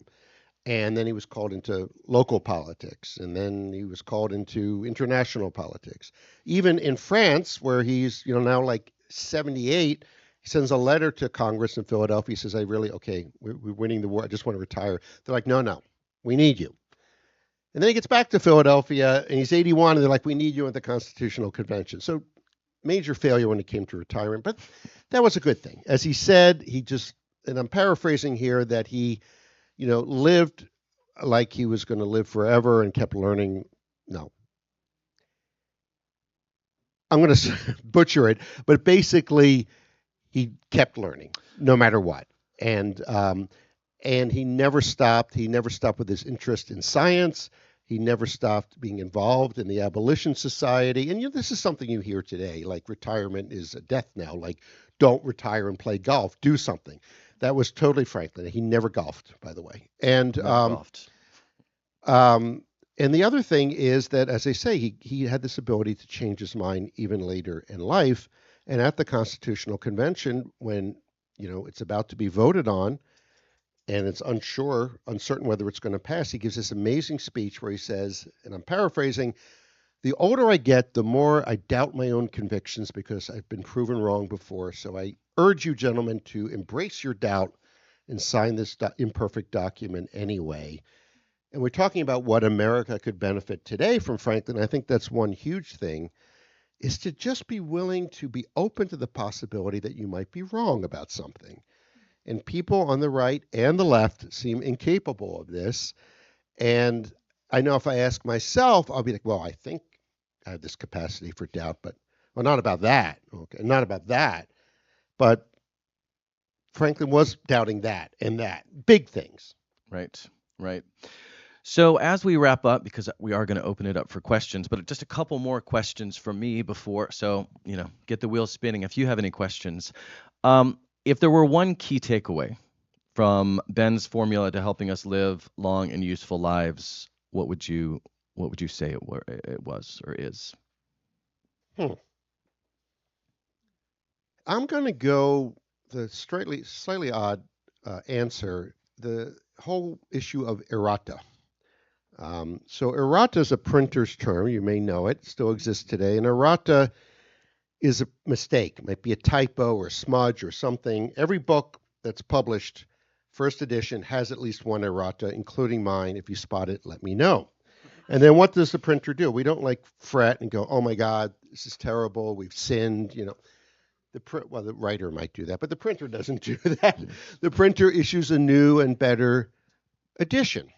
S2: and then he was called into local politics, and then he was called into international politics. Even in France, where he's now like 78, he sends a letter to Congress in Philadelphia. He says, we're winning the war. I just want to retire. They're like, no, we need you. And then he gets back to Philadelphia, and he's 81, and they're like, we need you at the Constitutional Convention. So major failure when it came to retirement, but that was a good thing. As he said, and I'm paraphrasing here, that he, lived like he was going to live forever and kept learning. No. I'm going to butcher it, but basically he kept learning no matter what. And he never stopped. He never stopped with his interest in science. He never stopped being involved in the Abolition Society. And this is something you hear today, like retirement is a death knell. Like, don't retire and play golf. Do something. That was totally Franklin. He never golfed, by the way. And and the other thing is that, as I say, he had this ability to change his mind even later in life. And at the Constitutional Convention, when it's about to be voted on, and it's uncertain whether it's going to pass, he gives this amazing speech where he says, and I'm paraphrasing, the older I get, the more I doubt my own convictions because I've been proven wrong before. So I urge you, gentlemen, to embrace your doubt and sign this imperfect document anyway. And we're talking about what America could benefit today from Franklin. I think that's one huge thing, is to just be willing to be open to the possibility that you might be wrong about something. And people on the right and the left seem incapable of this. And I know if I ask myself, I'll be like, well, I think I have this capacity for doubt, but not about that. Okay, not about that. But Franklin was doubting that and that. Big things.
S3: Right. So as we wrap up, because we are going to open it up for questions, but just a couple more questions from me before, so, get the wheels spinning. If you have any questions, if there were one key takeaway from Ben's formula to helping us live long and useful lives, what would you say it was or is?
S2: I'm going to go the slightly odd answer, the whole issue of errata. So errata is a printer's term. You may know it. It still exists today. And errata is a mistake. It might be a typo or a smudge or something. Every book that's published, first edition, has at least one errata, including mine. If you spot it, let me know. And then what does the printer do? We don't fret and go, oh my God, this is terrible. We've sinned. The writer might do that, but the printer doesn't do that. The printer issues a new and better edition.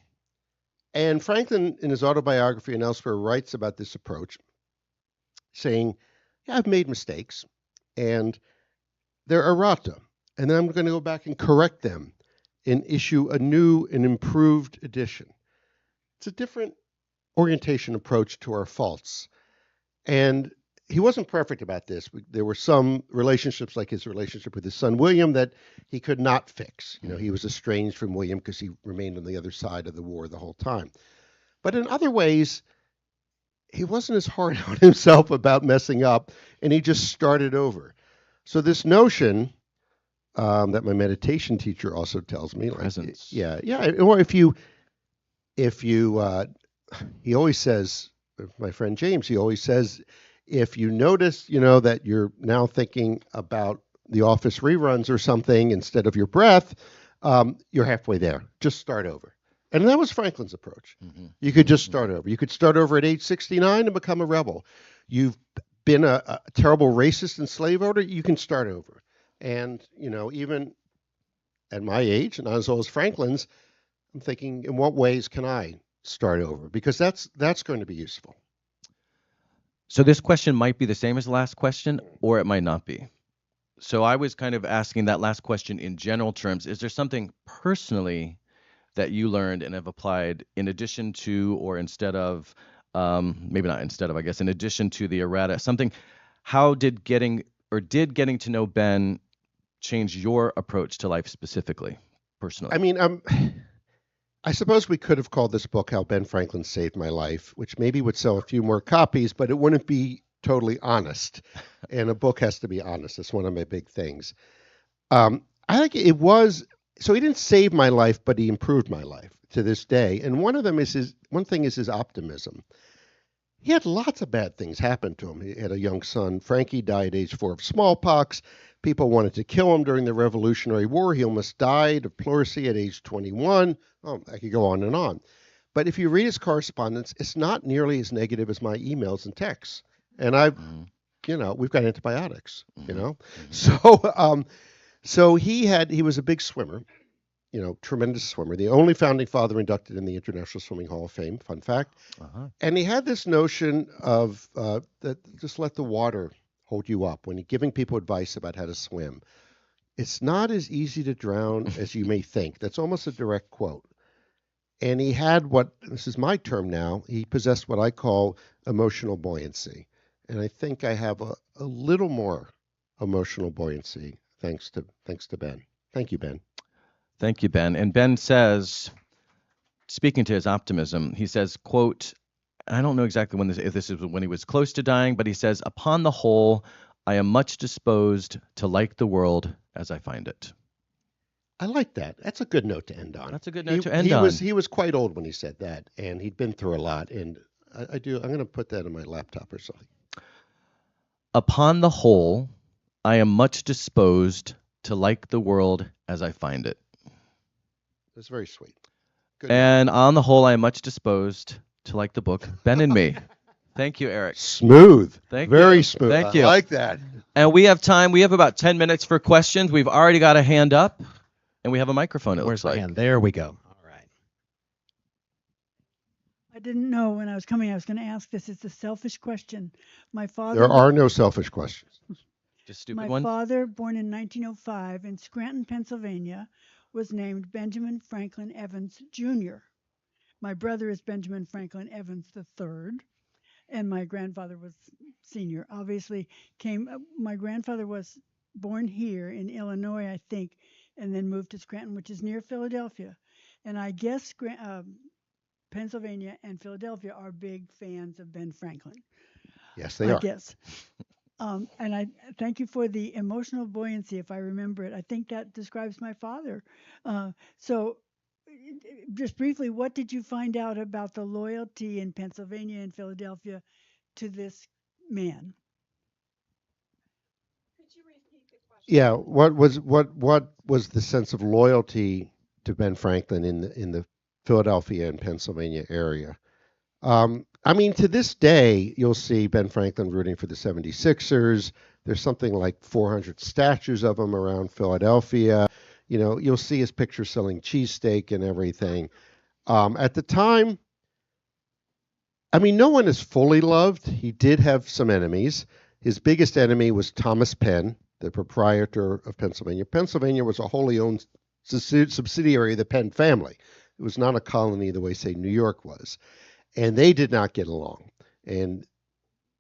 S2: And Franklin, in his autobiography and elsewhere, writes about this approach, saying, I've made mistakes, and they're errata, and then I'm going to go back and correct them and issue a new and improved edition. It's a different orientation approach to our faults. And he wasn't perfect about this. There were some relationships, like his relationship with his son William, that he could not fix. He was estranged from William because he remained on the other side of the war the whole time. But in other ways, he wasn't as hard on himself about messing up, and he just started over. So this notion that my meditation teacher also tells me,
S3: presence.
S2: Or if you he always says, my friend James, he always says, if you notice, that you're now thinking about the Office reruns or something instead of your breath, you're halfway there. Just start over. And that was Franklin's approach. You could just start over. You could start over at age 69 and become a rebel. You've been a terrible racist and slave owner, you can start over. And, even at my age, and not as old as Franklin's, I'm thinking, in what ways can I start over? Because that's going to be useful.
S3: So this question might be the same as the last question, or it might not be. So I was kind of asking that last question in general terms. Is there something personally that you learned and have applied in addition to, or instead of, maybe not instead of, I guess, in addition to the errata, something, how did getting to know Ben change your approach to life specifically, personally?
S2: I mean, I suppose we could have called this book How Ben Franklin Saved My Life, which maybe would sell a few more copies, but it wouldn't be totally honest. And a book has to be honest. That's one of my big things. I think it was, so he didn't save my life, but he improved my life to this day. And one thing is his optimism. He had lots of bad things happen to him. He had a young son. Frankie died at age 4 of smallpox. People wanted to kill him during the Revolutionary War. He almost died of pleurisy at age 21. Oh, I could go on and on. But if you read his correspondence, it's not nearly as negative as my emails and texts. And we've got antibiotics, So he was a big swimmer, tremendous swimmer, the only founding father inducted in the International Swimming Hall of Fame, fun fact. And he had this notion of that just let the water hold you up when you're giving people advice about how to swim. It's not as easy to drown as you may think. That's almost a direct quote. And he had this is my term now, he possessed what I call emotional buoyancy. And I think I have a little more emotional buoyancy thanks to Ben. Thank you, Ben.
S3: Thank you, Ben. And Ben says, speaking to his optimism, he says, quote, I don't know exactly if this is when he was close to dying, but he says, upon the whole, I am much disposed to like the world as I find it.
S2: I like that. That's a good note to end on.
S3: That's a good note to end on.
S2: He was quite old when he said that, and he'd been through a lot. And I'm going to put that on my laptop or something.
S3: Upon the whole, I am much disposed to like the world as I find it.
S2: That's very sweet. Good
S3: and on the whole, I am much disposed to like the book Ben and Me. Thank you, Eric.
S2: Smooth.
S3: Thank
S2: very
S3: you.
S2: Smooth.
S3: Thank you.
S2: I like that.
S3: And we have time. We have about 10 minutes for questions. We've already got a hand up, and we have a microphone, it
S1: Where's
S3: looks
S1: the
S3: like.
S1: hand? There we go. All right.
S4: I didn't know when I was coming I was going to ask this. It's a selfish question. My father.
S2: There are no selfish questions.
S3: Just stupid
S4: My
S3: one?
S4: father, born in 1905 in Scranton, Pennsylvania, was named Benjamin Franklin Evans, Jr. My brother is Benjamin Franklin Evans III, and my grandfather was senior. Obviously, my grandfather was born here in Illinois, I think, and then moved to Scranton, which is near Philadelphia. And I guess Pennsylvania and Philadelphia are big fans of Ben Franklin.
S2: Yes, they are.
S4: I guess. And I thank you for the emotional buoyancy, if I remember it. I think that describes my father. So just briefly, what did you find out about the loyalty in Pennsylvania and Philadelphia to this man? Could you repeat the question?
S2: Yeah, what was the sense of loyalty to Ben Franklin in the Philadelphia and Pennsylvania area? I mean, to this day, you'll see Ben Franklin rooting for the 76ers. There's something like 400 statues of him around Philadelphia. You'll see his picture selling cheesesteak and everything. At the time, I mean, no one is fully loved. He did have some enemies. His biggest enemy was Thomas Penn, the proprietor of Pennsylvania. Pennsylvania was a wholly owned subsidiary of the Penn family. It was not a colony the way, say, New York was. And they did not get along. And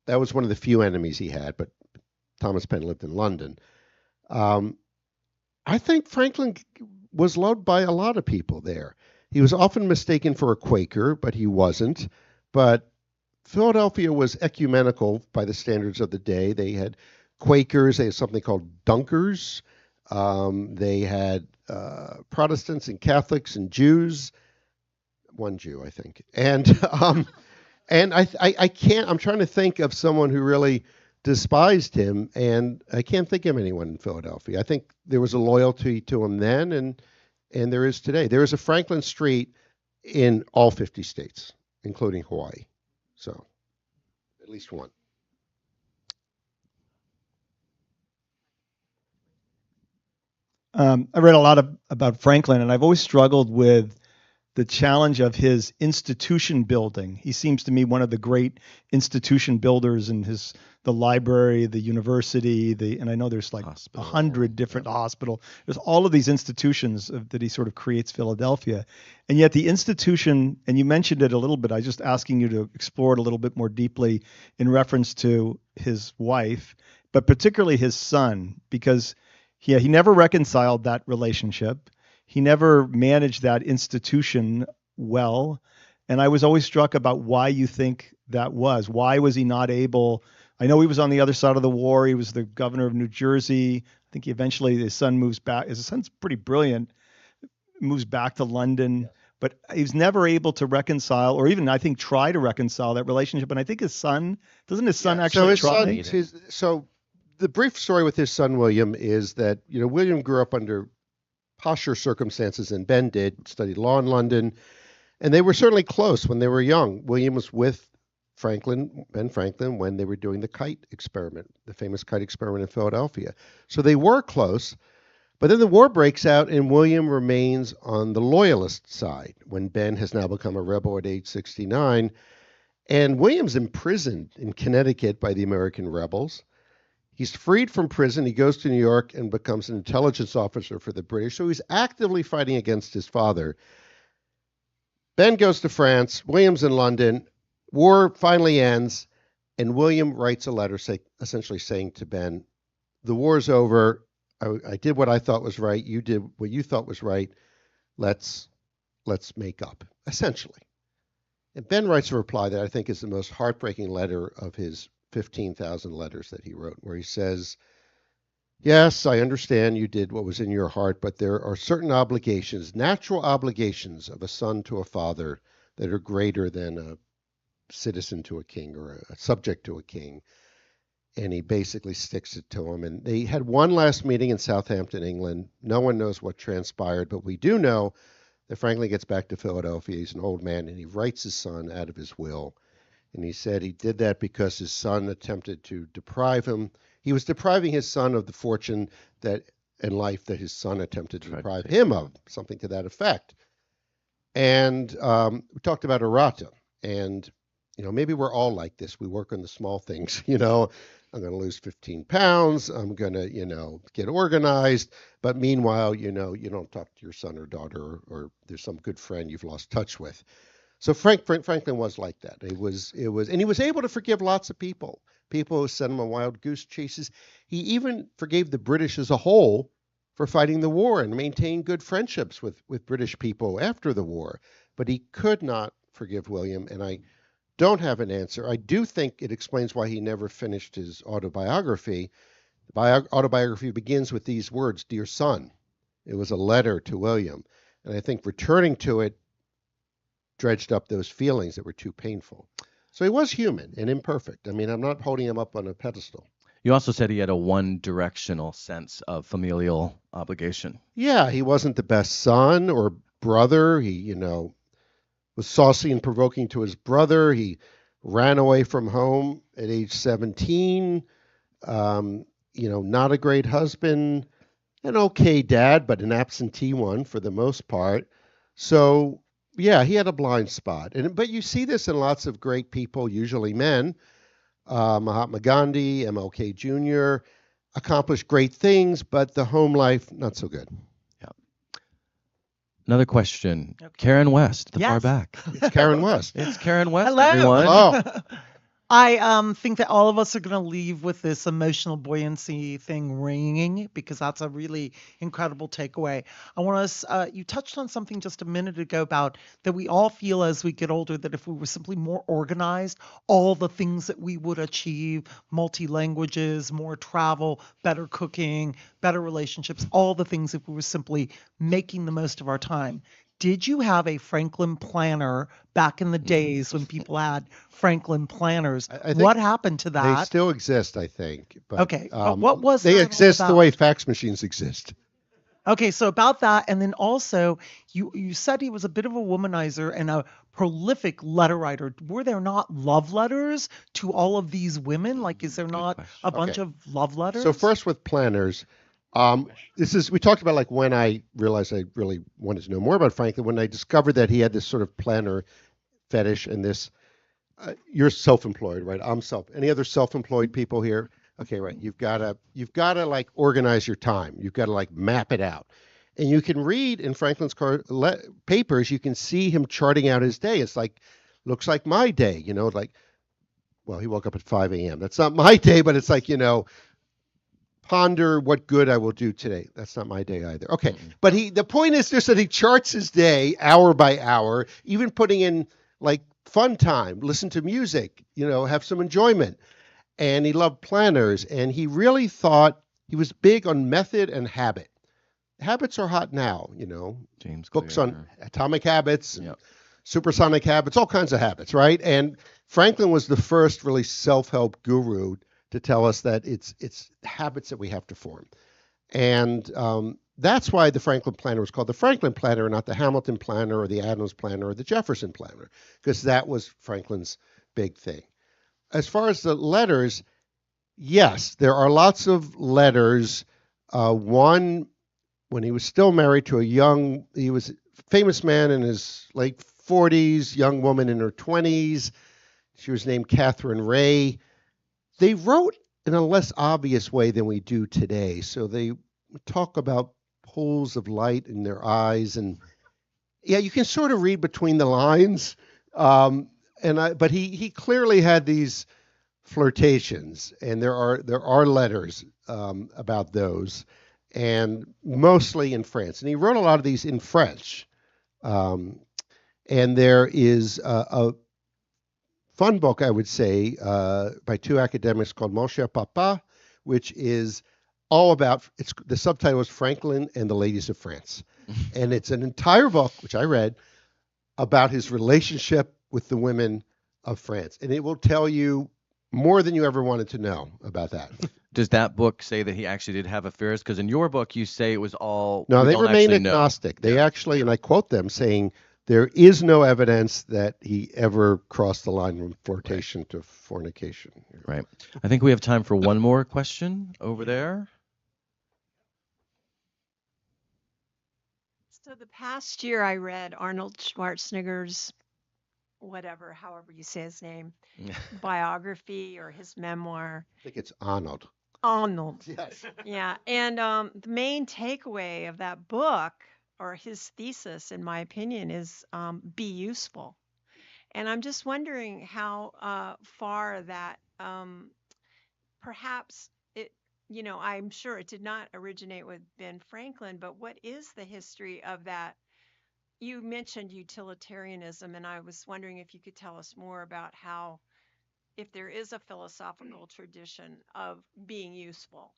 S2: that was one of the few enemies he had, but Thomas Penn lived in London. I think Franklin was loved by a lot of people there. He was often mistaken for a Quaker, but he wasn't. But Philadelphia was ecumenical by the standards of the day. They had Quakers, they had something called Dunkers. They had Protestants and Catholics and Jews. one Jew, I think. And I can't. I'm trying to think of someone who really despised him, and I can't think of anyone in Philadelphia. I think there was a loyalty to him then, and there is today. There is a Franklin Street in all 50 states, including Hawaii. So, at least one.
S5: I read a lot about Franklin, and I've always struggled with the challenge of his institution building. He seems to me one of the great institution builders in the library, the university, and I know there's like
S3: Hospital.
S5: 100 different hospital. There's all of these institutions that he sort of creates Philadelphia. And yet the institution, and you mentioned it a little bit, I was just asking you to explore it a little bit more deeply in reference to his wife, but particularly his son, because he never reconciled that relationship. He never managed that institution well. And I was always struck about why you think that was. Why was he not able? I know he was on the other side of the war. He was the governor of New Jersey. I think his son moves back. His son's pretty brilliant, moves back to London. But he was never able to reconcile, or even, I think, try to reconcile that relationship. And I think doesn't his son actually try?
S2: So the brief story with his son, William, is that, William grew up under posher circumstances than Ben did, studied law in London, and they were certainly close when they were young. William was with Ben Franklin, when they were doing the kite experiment, the famous kite experiment in Philadelphia. So they were close, but then the war breaks out and William remains on the loyalist side when Ben has now become a rebel at age 69. And William's imprisoned in Connecticut by the American rebels. He's freed from prison. He goes to New York and becomes an intelligence officer for the British. So he's actively fighting against his father. Ben goes to France. William's in London. War finally ends. And William writes a letter essentially saying to Ben, the war's over. I did what I thought was right. You did what you thought was right. Let's make up, essentially. And Ben writes a reply that I think is the most heartbreaking letter of his 15,000 letters that he wrote, where he says, yes, I understand you did what was in your heart, but there are certain obligations, natural obligations of a son to a father that are greater than a citizen to a king or a subject to a king. And he basically sticks it to him. And they had one last meeting in Southampton, England. No one knows what transpired, but we do know that Franklin gets back to Philadelphia. He's an old man, and he writes his son out of his will. And he said he did that because his son attempted to deprive him. He was depriving his son of the fortune and life that his son attempted to deprive him of, something to that effect. And we talked about errata. And, maybe we're all like this. We work on the small things, I'm going to lose 15 pounds. I'm going to, get organized. But meanwhile, you don't talk to your son or daughter, or there's some good friend you've lost touch with. So Franklin was like that. And he was able to forgive lots of people who sent him on wild goose chases. He even forgave the British as a whole for fighting the war and maintained good friendships with British people after the war. But he could not forgive William, and I don't have an answer. I do think it explains why he never finished his autobiography. The autobiography begins with these words, "Dear son." It was a letter to William. And I think returning to it dredged up those feelings that were too painful. So he was human and imperfect. I mean, I'm not holding him up on a pedestal.
S3: You also said he had a one-directional sense of familial obligation.
S2: Yeah, he wasn't the best son or brother. He, was saucy and provoking to his brother. He ran away from home at age 17. Not a great husband, an okay dad, but an absentee one for the most part. So, yeah, he had a blind spot. But you see this in lots of great people, usually men. Mahatma Gandhi, MLK Jr., accomplished great things, but the home life, not so good.
S3: Yeah. Another question. Okay. Karen West, the far back.
S2: It's Karen West.
S3: It's Karen West,
S6: Hello.
S3: everyone.
S2: Oh.
S6: I think that all of us are going to leave with this emotional buoyancy thing ringing, because that's a really incredible takeaway. I want us, you touched on something just a minute ago about that we all feel as we get older that if we were simply more organized, all the things that we would achieve, multi-languages, more travel, better cooking, better relationships, all the things if we were simply making the most of our time. Did you have a Franklin planner back in the days when people had Franklin planners?
S2: I think
S6: What happened to
S2: They
S6: that?
S2: still exist, I think. But,
S6: Okay, but what was
S2: they
S6: that all
S2: exist the
S6: about?
S2: way fax machines exist.
S6: Okay, so about that, and then also you said he was a bit of a womanizer and a prolific letter writer. Were there not love letters to all of these women? Like, is there not a bunch
S2: Okay.
S6: of love letters?
S2: So first with planners, we talked about like when I realized I really wanted to know more about Franklin, when I discovered that he had this sort of planner fetish and this, you're self-employed, right? Any other self-employed people here? Okay, right. You've got to like organize your time. You've got to like map it out. And you can read in Franklin's papers, you can see him charting out his day. It's like, looks like my day, like, well, he woke up at 5 a.m. That's not my day, but it's like, ponder what good I will do today. That's not my day either. Okay. But the point is just that he charts his day hour by hour, even putting in like fun time, listen to music, have some enjoyment. And he loved planners, and he really thought he was big on method and habit. Habits are hot now,
S3: James
S2: books
S3: Clear.
S2: on atomic habits,
S3: Yep.
S2: supersonic habits, all kinds of habits, right? And Franklin was the first really self-help guru to tell us that it's habits that we have to form. And that's why the Franklin Planner was called the Franklin Planner, not the Hamilton Planner or the Adams Planner or the Jefferson Planner, because that was Franklin's big thing. As far as the letters, yes, there are lots of letters. One, when he was still married to he was a famous man in his late 40s, young woman in her 20s. She was named Catherine Ray. They wrote in a less obvious way than we do today. So they talk about pools of light in their eyes. And yeah, you can sort of read between the lines. But he clearly had these flirtations, and there are letters about those, and mostly in France. And he wrote a lot of these in French. And there is a fun book, I would say, by two academics called Mon Cher Papa, which is all about, the subtitle is Franklin and the Ladies of France. And it's an entire book, which I read, about his relationship with the women of France. And it will tell you more than you ever wanted to know about that.
S3: Does that book say that he actually did have affairs? Because in your book, you say it was all.
S2: No,
S3: we
S2: they
S3: don't
S2: remain
S3: actually know.
S2: agnostic. They actually, and I quote them saying, there is no evidence that he ever crossed the line from flirtation to fornication.
S3: Right. I think we have time for one more question over there.
S7: So the past year I read Arnold Schwarzenegger's however you say his name, biography or his memoir.
S2: I think it's Arnold.
S7: Arnold.
S2: Yes.
S7: Yeah. And the main takeaway of that book, or his thesis, in my opinion, is be useful. And I'm just wondering how far that perhaps it, I'm sure it did not originate with Ben Franklin, but what is the history of that? You mentioned utilitarianism, and I was wondering if you could tell us more about how, if there is a philosophical tradition of being useful.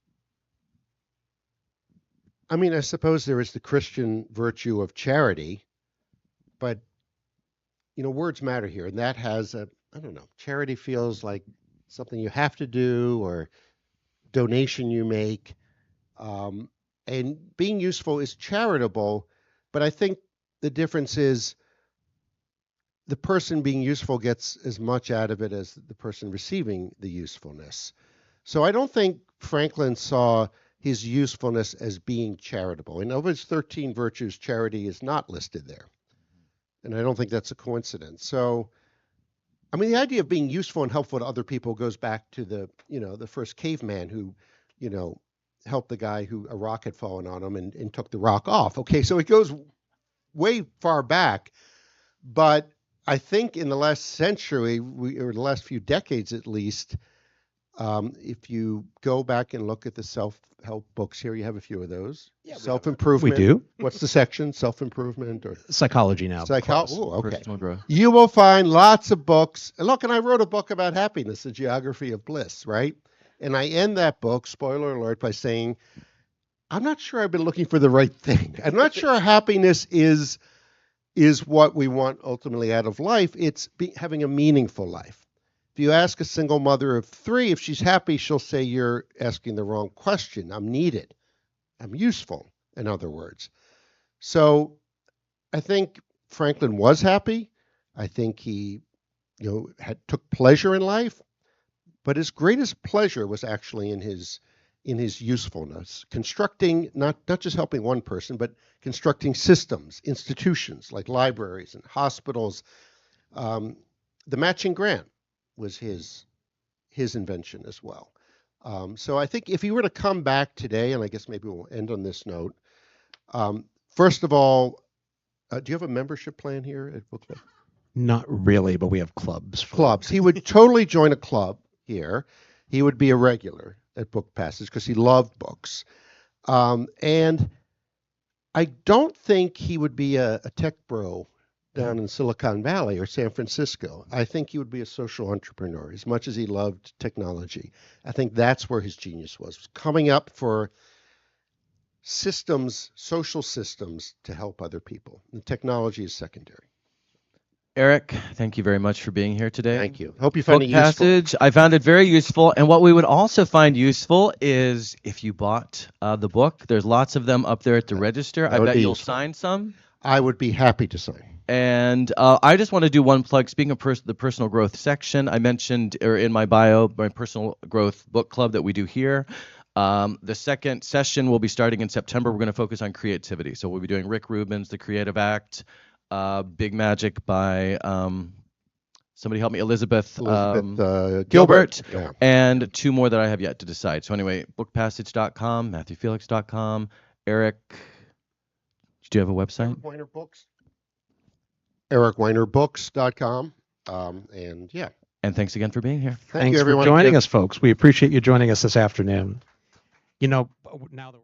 S2: I mean, I suppose there is the Christian virtue of charity, but, words matter here. And that has charity feels like something you have to do or donation you make. And being useful is charitable, but I think the difference is the person being useful gets as much out of it as the person receiving the usefulness. So I don't think Franklin saw his usefulness as being charitable. And of his 13 virtues, charity is not listed there. And I don't think that's a coincidence. So, I mean, the idea of being useful and helpful to other people goes back to the first caveman who, helped the guy who a rock had fallen on him and took the rock off. Okay, so it goes way far back. But I think in the last century, or the last few decades at least, if you go back and look at the self-help books here, you have a few of those. Yeah, self-improvement.
S1: We do.
S2: What's the section? Self-improvement or
S1: Psychology now.
S2: Okay.
S3: Personal growth.
S2: You will find lots of books. And look, and I wrote a book about happiness, The Geography of Bliss, right? And I end that book, spoiler alert, by saying, I'm not sure I've been looking for the right thing. I'm not sure happiness is is what we want ultimately out of life. It's having a meaningful life. If you ask a single mother of 3 if she's happy, she'll say you're asking the wrong question. I'm needed. I'm useful, in other words. So I think Franklin was happy. I think he, took pleasure in life, but his greatest pleasure was actually in his usefulness, constructing not just helping one person, but constructing systems, institutions like libraries and hospitals. The matching grant was his invention as well. So I think if he were to come back today, and I guess maybe we'll end on this note. First of all, do you have a membership plan here at Book Club?
S1: Not really, but we have clubs.
S2: Clubs. He would totally join a club here. He would be a regular at Book Passage because he loved books. And I don't think he would be a tech bro down in Silicon Valley or San Francisco. I think he would be a social entrepreneur as much as he loved technology. I think that's where his genius was coming up for systems, social systems to help other people. And technology is secondary.
S3: Eric, thank you very much for being here today.
S2: Thank you. Hope you found
S3: Book
S2: it useful.
S3: Passage, I found it very useful. And what we would also find useful is if you bought the book, there's lots of them up there at the register. I
S2: would
S3: bet
S2: be
S3: you'll
S2: useful.
S3: sign some.
S2: I would be happy to sign.
S3: And I just want to do one plug. Speaking of the personal growth section, I mentioned in my bio, my personal growth book club that we do here. The second session will be starting in September. We're going to focus on creativity. So we'll be doing Rick Rubin's The Creative Act, Big Magic by somebody help me, Elizabeth Gilbert,
S2: Yeah.
S3: and 2 more that I have yet to decide. So anyway, bookpassage.com, MatthewFélix.com. Eric, do you have a website?
S2: Eric Weiner Books. EricWeinerBooks.com. And yeah.
S3: And thanks again for being here.
S2: Thank
S1: Thanks
S2: you, everyone.
S1: for joining us, folks. We appreciate you joining us this afternoon. Now that